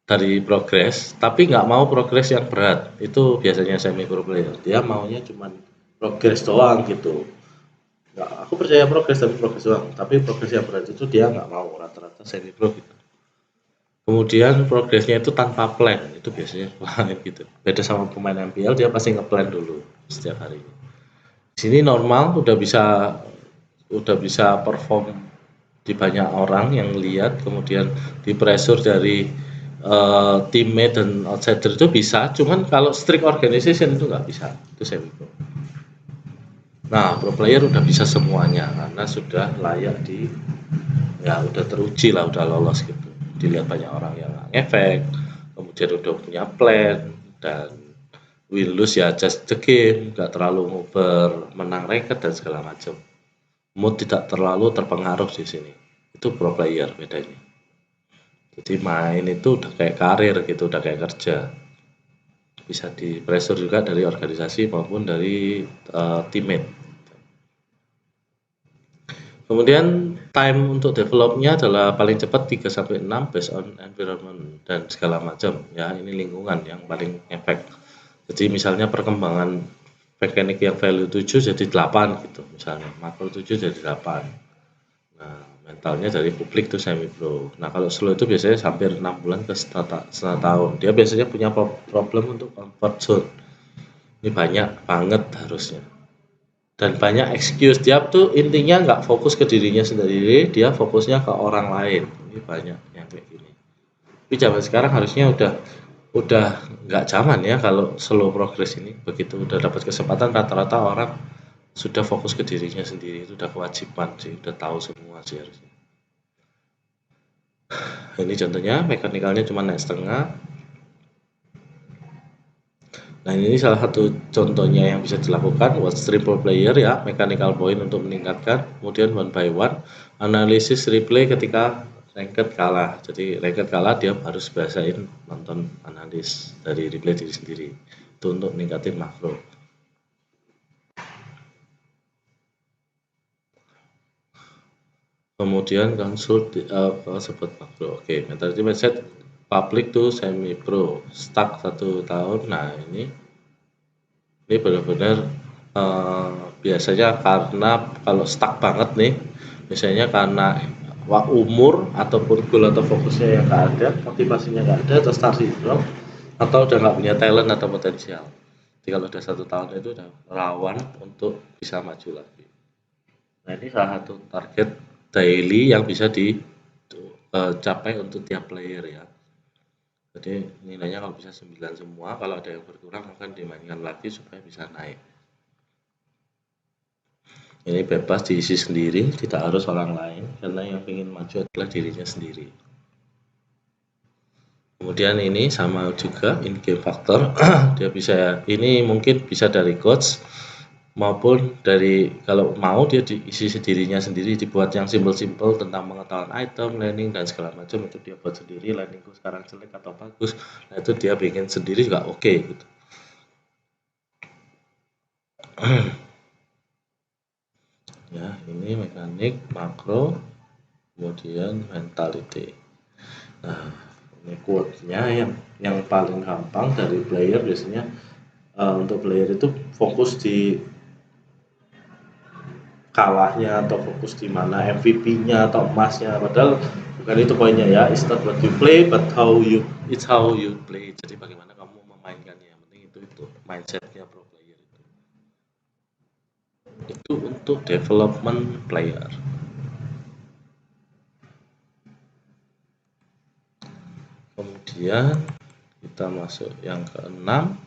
dari progres, tapi nggak mau progres yang berat. Itu biasanya semi pro player. Dia maunya cuman progres doang gitu. Nggak, aku percaya progres tapi progres doang. Tapi progres yang berat itu dia nggak mau, rata-rata semi pro gitu. Kemudian progresnya itu tanpa plan, itu biasanya gitu. Beda sama pemain MPL, dia pasti ngeplan dulu setiap hari. Di sini normal udah bisa perform di banyak orang yang lihat, kemudian di pressure dari teammate dan outsider itu bisa, cuman kalau strict organization itu nggak bisa, itu saya pikir. Nah, pro player udah bisa semuanya karena sudah layak ya udah teruji lah, udah lolos gitu. Dilihat banyak orang yang ngefek, kemudian udah punya plan, dan win lose ya just the game, nggak terlalu ngoper menang ranked dan segala macam. Mood tidak terlalu terpengaruh di sini. Itu pro player bedanya. Jadi main itu udah kayak karir gitu, udah kayak kerja. Bisa di pressure juga dari organisasi maupun dari teammate. Kemudian time untuk developnya adalah paling cepat 3-6 based on environment dan segala macam. Ya, ini lingkungan yang paling efek. Jadi misalnya perkembangan mekanik yang value 7 jadi 8 gitu misalnya. Makro 7 jadi 8. Nah, mentalnya dari publik tuh semi pro. Nah, kalau slow itu biasanya hampir 6 bulan ke setengah tahun. Dia biasanya punya problem untuk comfort zone. Ini banyak banget harusnya. Dan banyak excuse. Dia tuh intinya nggak fokus ke dirinya sendiri, dia fokusnya ke orang lain. Ini banyak yang kayak gini. Tapi zaman sekarang harusnya udah nggak zaman ya kalau slow progress ini. Begitu udah dapat kesempatan rata-rata orang sudah fokus ke dirinya sendiri, itu udah kewajiban sih, udah tahu semua sih harusnya. Ini contohnya mekanikalnya cuma naik setengah. Nah, ini salah satu contohnya yang bisa dilakukan buat triple player ya, mechanical point untuk meningkatkan, kemudian one by one, analisis replay ketika ranked kalah. Jadi ranked kalah dia harus biasain nonton analis dari replay diri sendiri. Itu untuk meningkatin makro. Kemudian consult sebut makro. Oke, mentality mindset public to semi pro, stuck 1 tahun. Nah, ini benar-benar biasanya karena kalau stuck banget nih, biasanya karena umur ataupun goal atau fokusnya yang nggak ada, motivasinya nggak ada, atau star syndrome, atau udah nggak punya talent atau potensial. Jadi kalau udah 1 tahun itu udah rawan untuk bisa maju lagi. Nah, ini salah satu target daily yang bisa dicapai untuk tiap player ya. Jadi nilainya kalau bisa 9 semua, kalau ada yang berkurang akan dimainkan lagi supaya bisa naik. Ini bebas diisi sendiri, tidak harus orang lain, karena yang ingin maju adalah dirinya sendiri. Kemudian ini sama juga in game factor, dia bisa ini mungkin bisa dari coach maupun dari kalau mau dia diisi sendirinya sendiri, dibuat yang simple-simple tentang pengetahuan item, landing dan segala macam, itu dia buat sendiri. Landingku sekarang jelek atau bagus, nah itu dia bikin sendiri juga oke gitu. Ya, ini mekanik makro, kemudian mentality. Nah, ini quote-nya yang paling gampang dari player biasanya untuk player itu fokus di kalahnya atau fokus di mana MVP-nya atau emasnya, padahal bukan itu poinnya ya. It's not what you play but it's how you play. Jadi bagaimana kamu memainkannya, yang penting itu mindsetnya pro player itu untuk development player. Kemudian kita masuk yang keenam.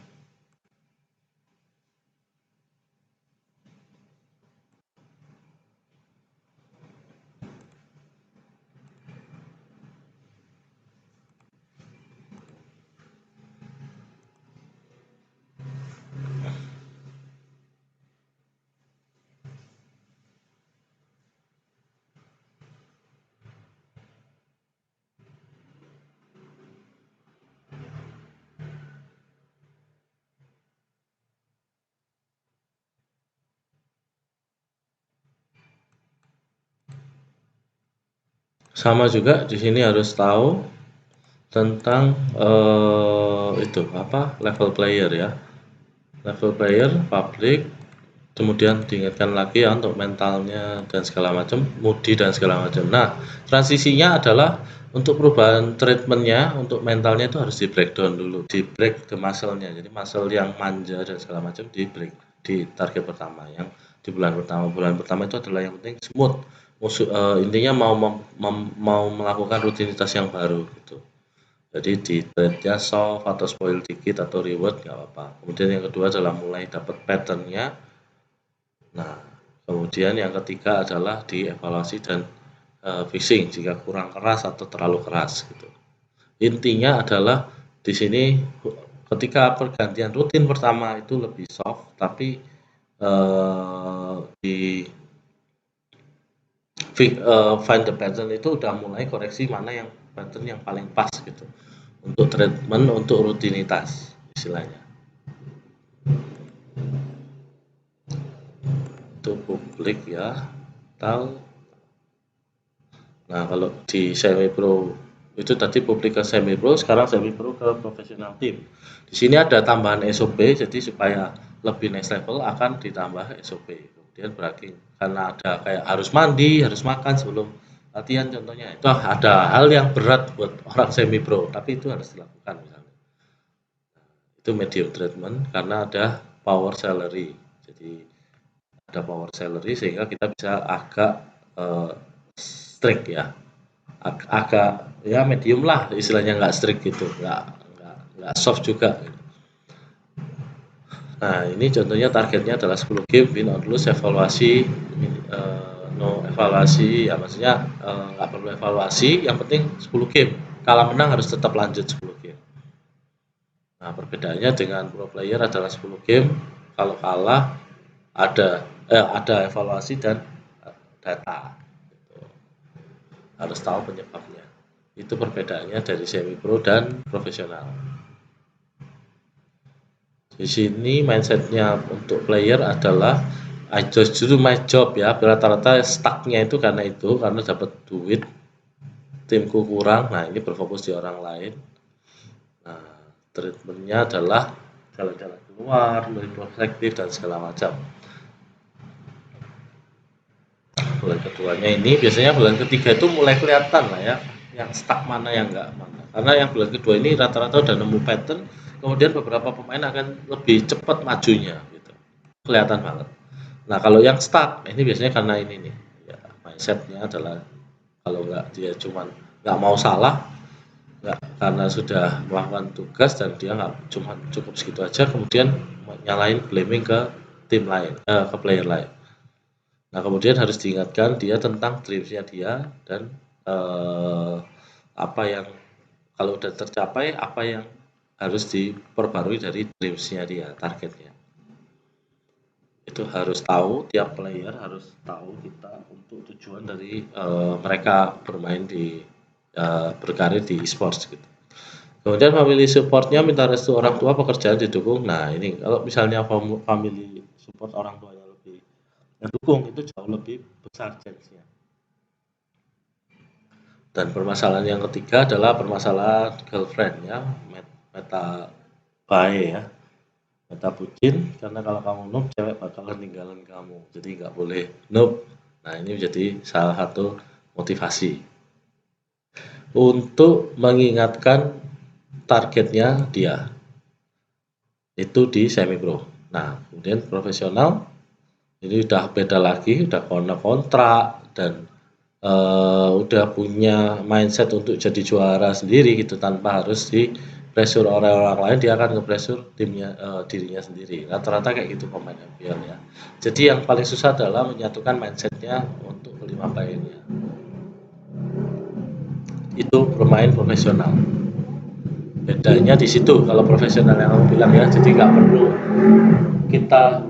Sama juga di sini harus tahu tentang itu apa level player ya. Level player, public, kemudian diingatkan lagi ya untuk mentalnya dan segala macam, moody dan segala macam. Nah, transisinya adalah untuk perubahan treatmentnya untuk mentalnya itu harus di breakdown dulu, di break ke muscle-nya. Jadi muscle yang manja dan segala macam di break di target pertama, yang di bulan pertama. Bulan pertama itu adalah yang penting smooth. Intinya mau melakukan rutinitas yang baru gitu. Jadi di trade-nya soft atau spoil dikit atau reward nggak apa-apa. Kemudian yang kedua adalah mulai dapat pattern-nya. Nah, kemudian yang ketiga adalah dievaluasi dan fixing jika kurang keras atau terlalu keras gitu. Intinya adalah di sini ketika pergantian rutin pertama itu lebih soft, tapi di find the pattern itu udah mulai koreksi mana yang pattern yang paling pas gitu untuk treatment untuk rutinitas istilahnya. Itu publik ya, tahu. Nah, kalau di semi pro itu tadi publik ke semi pro, sekarang semi pro ke profesional team. Di sini ada tambahan SOP, jadi supaya lebih next level akan ditambah SOP. Kemudian bragging, karena ada kayak harus mandi, harus makan sebelum latihan contohnya. Itu ada hal yang berat buat orang semi pro, tapi itu harus dilakukan misalnya. Itu medium treatment karena ada power salary. Jadi ada power salary sehingga kita bisa agak strict ya, agak ya medium lah istilahnya, nggak strict gitu, nggak soft juga gitu. Nah ini contohnya targetnya adalah 10 game, win or lose, evaluasi no evaluasi ya, maksudnya nggak perlu evaluasi, yang penting 10 game, kalah menang harus tetap lanjut 10 game. Nah perbedaannya dengan pro player adalah 10 game, kalau kalah ada evaluasi dan data gitu. Harus tahu penyebabnya. Itu perbedaannya dari semi pro dan profesional. Di sini mindsetnya untuk player adalah I just do my job ya, rata-rata stucknya itu karena dapat duit, timku kurang, nah ini berfokus di orang lain. Nah treatmentnya adalah jalan-jalan keluar, lebih prospektif dan segala macam. Bulan keduanya ini biasanya bulan ketiga itu mulai kelihatan lah ya, yang stuck mana yang enggak mana, karena yang bulan kedua ini rata-rata udah nemu pattern, kemudian beberapa pemain akan lebih cepat majunya gitu, kelihatan banget. Nah kalau yang stuck ini biasanya karena ini nih ya, mindsetnya adalah kalau nggak dia cuman nggak mau salah, nggak, karena sudah melakukan tugas dan dia nggak cuma cukup segitu aja, kemudian nyalain blaming ke tim lain, ke player lain. Nah kemudian harus diingatkan dia tentang dreams-nya dia dan apa yang kalau udah tercapai, apa yang harus diperbarui dari dreams-nya dia, targetnya. Itu harus tahu, tiap player harus tahu kita untuk tujuan dari mereka bermain di berkarir di e-sports gitu. Kemudian family support-nya minta restu orang tua, pekerjaan didukung. Nah ini kalau misalnya family support orang tuanya lebih mendukung, itu jauh lebih besar chance-nya. Dan permasalahan yang ketiga adalah permasalahan girlfriend ya, meta bae ya, meta bucin, karena kalau kamu noob cewek bakalan ninggalin kamu, jadi nggak boleh noob. Nah ini menjadi salah satu motivasi untuk mengingatkan targetnya dia itu di semi pro. Nah kemudian profesional ini udah beda lagi, udah kontrak dan udah punya mindset untuk jadi juara sendiri gitu, tanpa harus di pressure oleh orang lain, dia akan nge-pressure timnya, dirinya sendiri. Rata-rata kayak gitu pemain MPL ya. Jadi yang paling susah adalah menyatukan mindsetnya untuk kelima pemainnya. Itu bermain profesional. Bedanya di situ kalau profesional yang aku bilang ya, jadi nggak perlu kita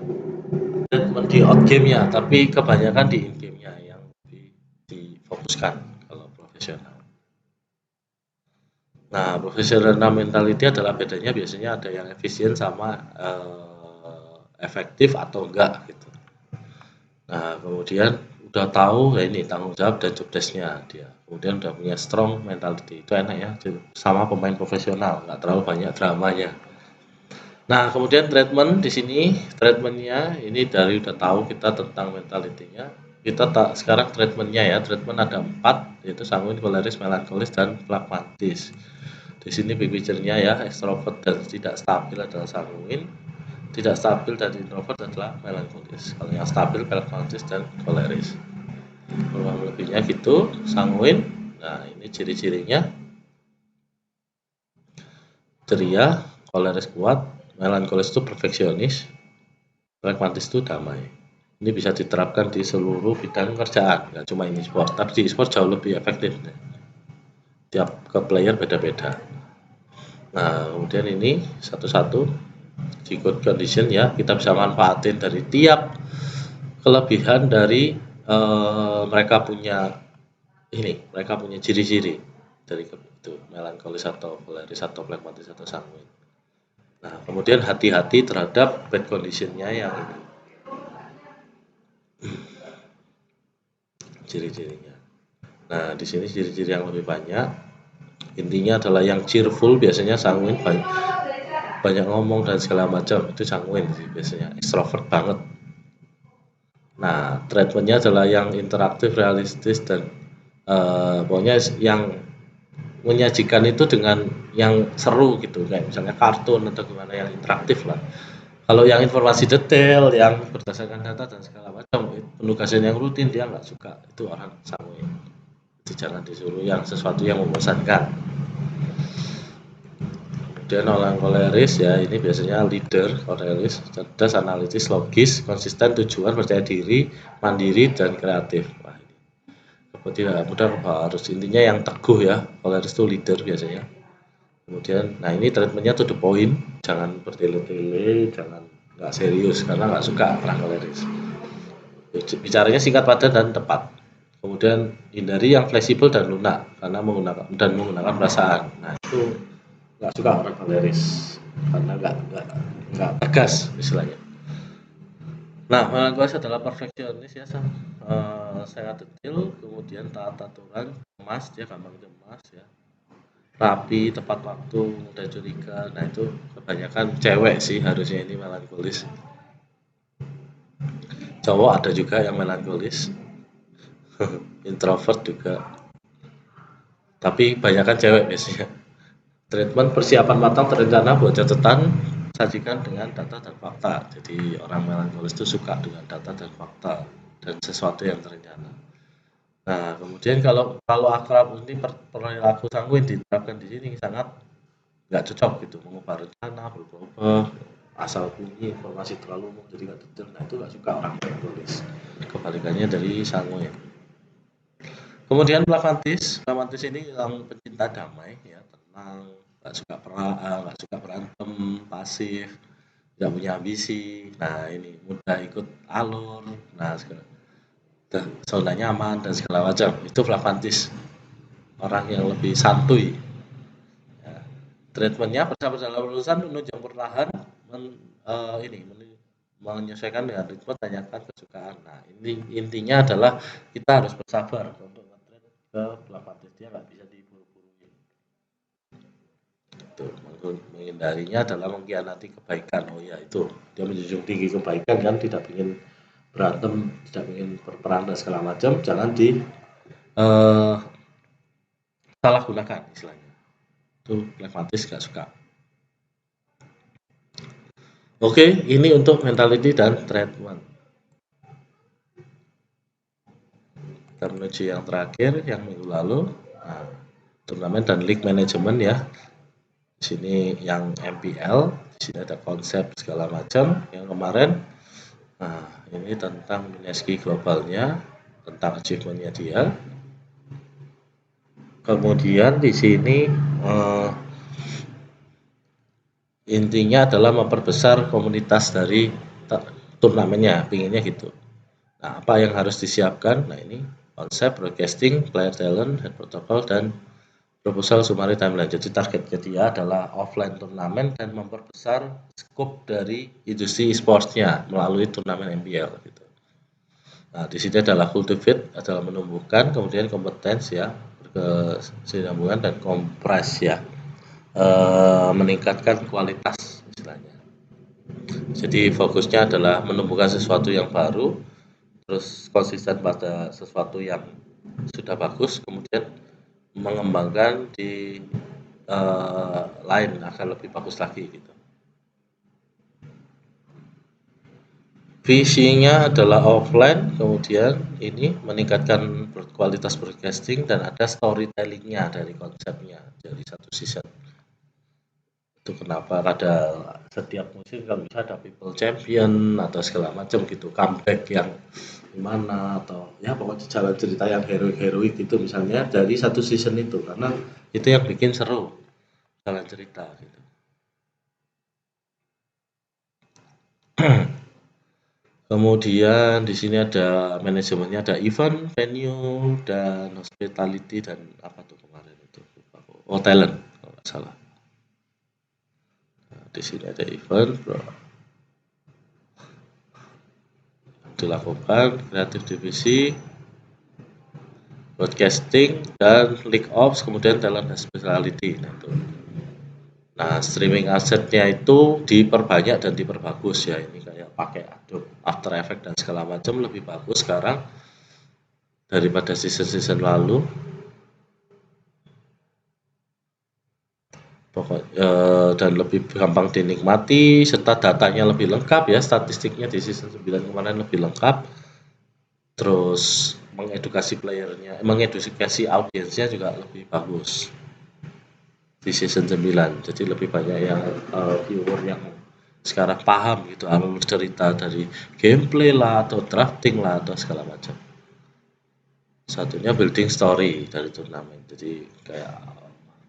di out game-nya, tapi kebanyakan di in game-nya yang difokuskan kalau profesional. Nah, profesional mentality adalah bedanya, biasanya ada yang efisien sama efektif atau enggak gitu. Nah, kemudian udah tahu ya ini tanggung jawab dan job desk-nya dia. Kemudian udah punya strong mentality, itu enak ya, sama pemain profesional, nggak terlalu banyak dramanya. Nah, kemudian treatment di sini, treatmentnya ini dari udah tahu kita tentang mentalitinya. Kita sekarang treatmentnya ya, treatment ada 4, yaitu sanguin, koleris, melankolis, dan phlegmatis. Di sini big picture-nya ya, ekstrovert dan tidak stabil adalah sanguin, tidak stabil dan introvert adalah melankolis. Kalau yang stabil, phlegmatis dan koleris. Kurang lebihnya gitu, sanguin. Nah, ini ciri-cirinya. Ceria, koleris kuat, melankolis itu perfeksionis, pragmatis itu damai. Ini bisa diterapkan di seluruh bidang kerjaan, nggak cuma ini sport, tapi di sport jauh lebih efektif. Tiap ke player beda-beda. Nah, kemudian ini satu-satu di code condition ya, kita bisa manfaatin dari tiap kelebihan dari mereka punya ciri-ciri dari itu melankolis atau koleris atau flegmatis atau sanguin. Nah, kemudian hati-hati terhadap bad conditionnya yang ini. Ciri-cirinya. Nah, di sini ciri-ciri yang lebih banyak. Intinya adalah yang cheerful biasanya sanguin, banyak ngomong dan segala macam, itu sanguin sih biasanya, extrovert banget. Nah, treatmentnya adalah yang interaktif, realistis, dan pokoknya yang menyajikan itu dengan yang seru gitu, kayak misalnya kartun atau gimana, yang interaktif lah. Kalau yang informasi detail, yang berdasarkan data dan segala macam, penugasan yang rutin dia nggak suka, itu orang sanguin. Itu jangan disuruh yang sesuatu yang membosankan. Kemudian orang koleris ya, ini biasanya leader, koleris, cerdas, analitis, logis, konsisten, tujuan, percaya diri, mandiri, dan kreatif. Wah, ini tidak mudah harus, intinya yang teguh ya, koleris itu leader biasanya. Kemudian, nah ini treatmentnya to the point, jangan bertele-tele, jangan nggak serius, karena nggak suka orang koleris. Bicaranya singkat, padat, dan tepat. Kemudian hindari yang fleksibel dan lunak, karena menggunakan perasaan. Nah itu nggak suka orang koleris, karena nggak tegas istilahnya. Nah, melankolis adalah perfeksionis ya, sangat detail, kemudian taat aturan, cemas, dia gampang cemas ya, rapi, tepat waktu, mudah curiga. Nah itu kebanyakan cewek sih harusnya ini melankolis. Cowok ada juga yang melankolis, introvert juga, tapi kebanyakan cewek biasanya. Treatment persiapan matang terencana buat catatan, sajikan dengan data dan fakta. Jadi orang melankolis itu suka dengan data dan fakta dan sesuatu yang terencana. Nah, kemudian kalau akrab ini perilaku sanguin diterapkan di sini sangat nggak cocok gitu, mengubah rencana, berubah-ubah, asal bunyi, informasi terlalu umum jadi nggak detail. Nah itu nggak suka orang melankolis. Kebalikannya dari sanguin. Kemudian pragmatis ini yang pencinta damai ya, tenang, nggak suka nggak suka berantem, pasif, nggak punya ambisi. Nah ini mudah ikut alur, nah zona nyaman dan segala macam. Itu pragmatis, orang yang lebih santuy. Ya. Treatmentnya bersama dalam urusan menunjang perlahan, menyesuaikan dengan ritme, tanyakan kesukaan. Nah ini intinya adalah kita harus bersabar untuk nge-treat ke pragmatis, dia nggak bisa diburu-buruin. Itu menghindarinya adalah mengkhianati kebaikan. Oh ya itu, dia menjunjung tinggi kebaikan kan, tidak ingin berantem, tidak ingin berperang dan segala macam, jangan di salah gunakan istilahnya. Itu pragmatis gak suka. Oke, ini untuk mentality dan treatment. Kita menuju yang terakhir, yang minggu lalu. Nah, turnamen dan league management ya. Di sini yang MPL, di sini ada konsep segala macam. Yang kemarin, nah ini tentang Mineski globalnya, tentang achievementnya dia. Kemudian di sini intinya adalah memperbesar komunitas dari turnamennya, pinginnya gitu. Nah, apa yang harus disiapkan? Nah, ini konsep, broadcasting, player talent, head protocol, dan proposal summary timeline. Jadi targetnya dia adalah offline turnamen dan memperbesar skop dari industri e-sportsnya melalui turnamen MPL gitu. Nah, di sini adalah cultivate, adalah menumbuhkan, kemudian kompetensi ya, kesinambungan dan kompres ya, meningkatkan kualitas istilahnya. Jadi fokusnya adalah menumbuhkan sesuatu yang baru, terus konsisten pada sesuatu yang sudah bagus, kemudian mengembangkan di lain akan lebih bagus lagi gitu. Visinya adalah offline, kemudian ini meningkatkan kualitas broadcasting dan ada storytellingnya dari konsepnya dari satu season. Itu kenapa ada setiap musim kalau bisa ada people champion atau segala macam gitu, comeback yang gimana, atau ya pokoknya jalan cerita yang heroik gitu misalnya dari satu season itu, karena itu yang bikin seru. jalan cerita gitu. Kemudian di sini ada manajemennya, ada event, venue, dan hospitality dan apa tuh kemarin itu? Oh, talent kalau nggak salah. Nah, di sini ada event, dilakukan kreatif divisi, broadcasting, dan league ops, kemudian talent hospitality. Nah, itu. Nah, streaming asetnya itu diperbanyak dan diperbagus ya. Ini kayak pakai Adobe After Effects dan segala macam lebih bagus sekarang daripada season-season lalu. Dan lebih gampang dinikmati serta datanya lebih lengkap ya, statistiknya di season 9 kemarin lebih lengkap. Terus mengedukasi audiensnya juga lebih bagus di season 9. Jadi lebih banyak yang viewer yang sekarang paham gitu alur cerita dari gameplay lah atau drafting lah atau segala macam. Satunya building story dari turnamen. Jadi kayak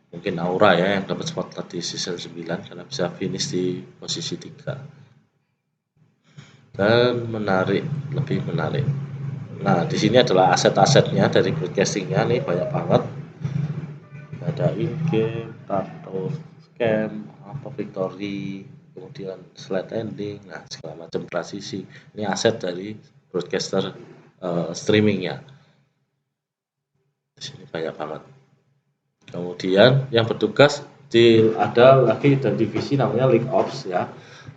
mungkin Aura ya yang dapat spotlight di season 9 karena bisa finish di posisi 3. Dan menarik, lebih menarik. Nah, di sini adalah aset-asetnya dari broadcastingnya nih banyak banget. Ada in-game, tato, scam, apa victory, kemudian slide ending, nah segala macam transisi. Ini aset dari broadcaster streamingnya. Di sini banyak banget. Kemudian yang bertugas ada lagi dan divisi namanya League Ops ya.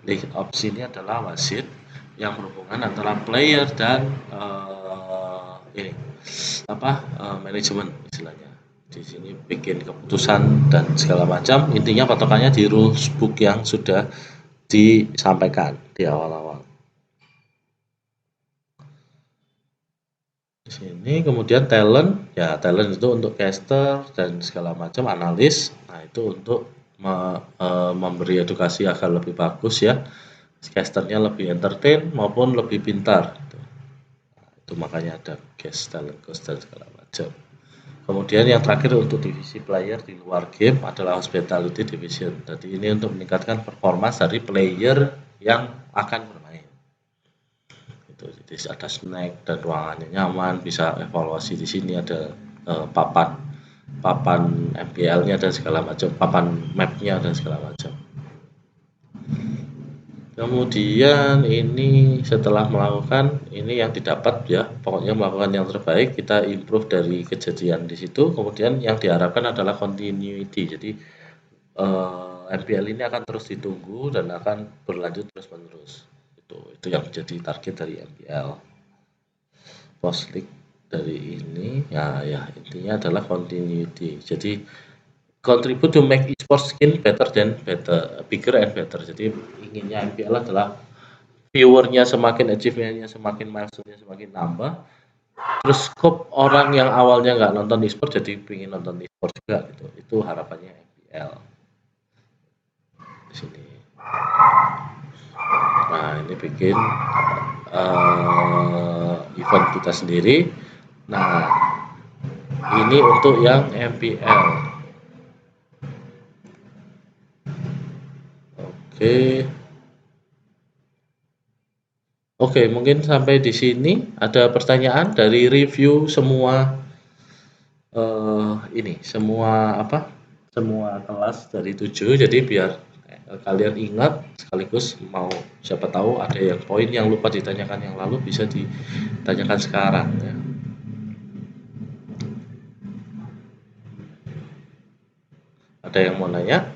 League Ops ini adalah wasit yang berhubungan antara player dan manajemen istilahnya. Di sini bikin keputusan dan segala macam. Intinya patokannya di rules book yang sudah disampaikan di awal-awal. Di sini kemudian talent, ya talent itu untuk caster dan segala macam analis. Nah, itu untuk memberi edukasi agar lebih bagus ya. Casternya lebih entertain maupun lebih pintar. Nah, itu makanya ada guest talent cost dan segala macam. Kemudian yang terakhir untuk divisi player di luar game adalah hospitality division. Jadi ini untuk meningkatkan performa dari player yang akan bermain. Itu jadi ada snack dan ruangannya nyaman, bisa evaluasi di sini ada papan MPL-nya dan segala macam, papan map-nya dan segala macam. Kemudian ini setelah melakukan ini yang didapat ya, pokoknya melakukan yang terbaik, kita improve dari kejadian di situ. Kemudian yang diharapkan adalah continuity. Jadi MPL ini akan terus ditunggu dan akan berlanjut terus-menerus. Itu yang menjadi target dari MPL. Post league dari ini ya intinya adalah continuity. Jadi contribute to make esports skin better than better, bigger and better. Jadi inginnya MPL adalah viewernya semakin, achievementnya semakin, milestone-nya semakin nambah. Terus scope orang yang awalnya nggak nonton esports jadi pengen nonton esports juga gitu. Itu harapannya MPL di sini. Nah, ini bikin event kita sendiri. Nah, ini untuk yang MPL. Oke, mungkin sampai di sini ada pertanyaan dari review semua semua kelas dari 7. Jadi biar kalian ingat sekaligus mau siapa tahu ada yang poin yang lupa ditanyakan yang lalu bisa ditanyakan sekarang ya. Ada yang mau nanya?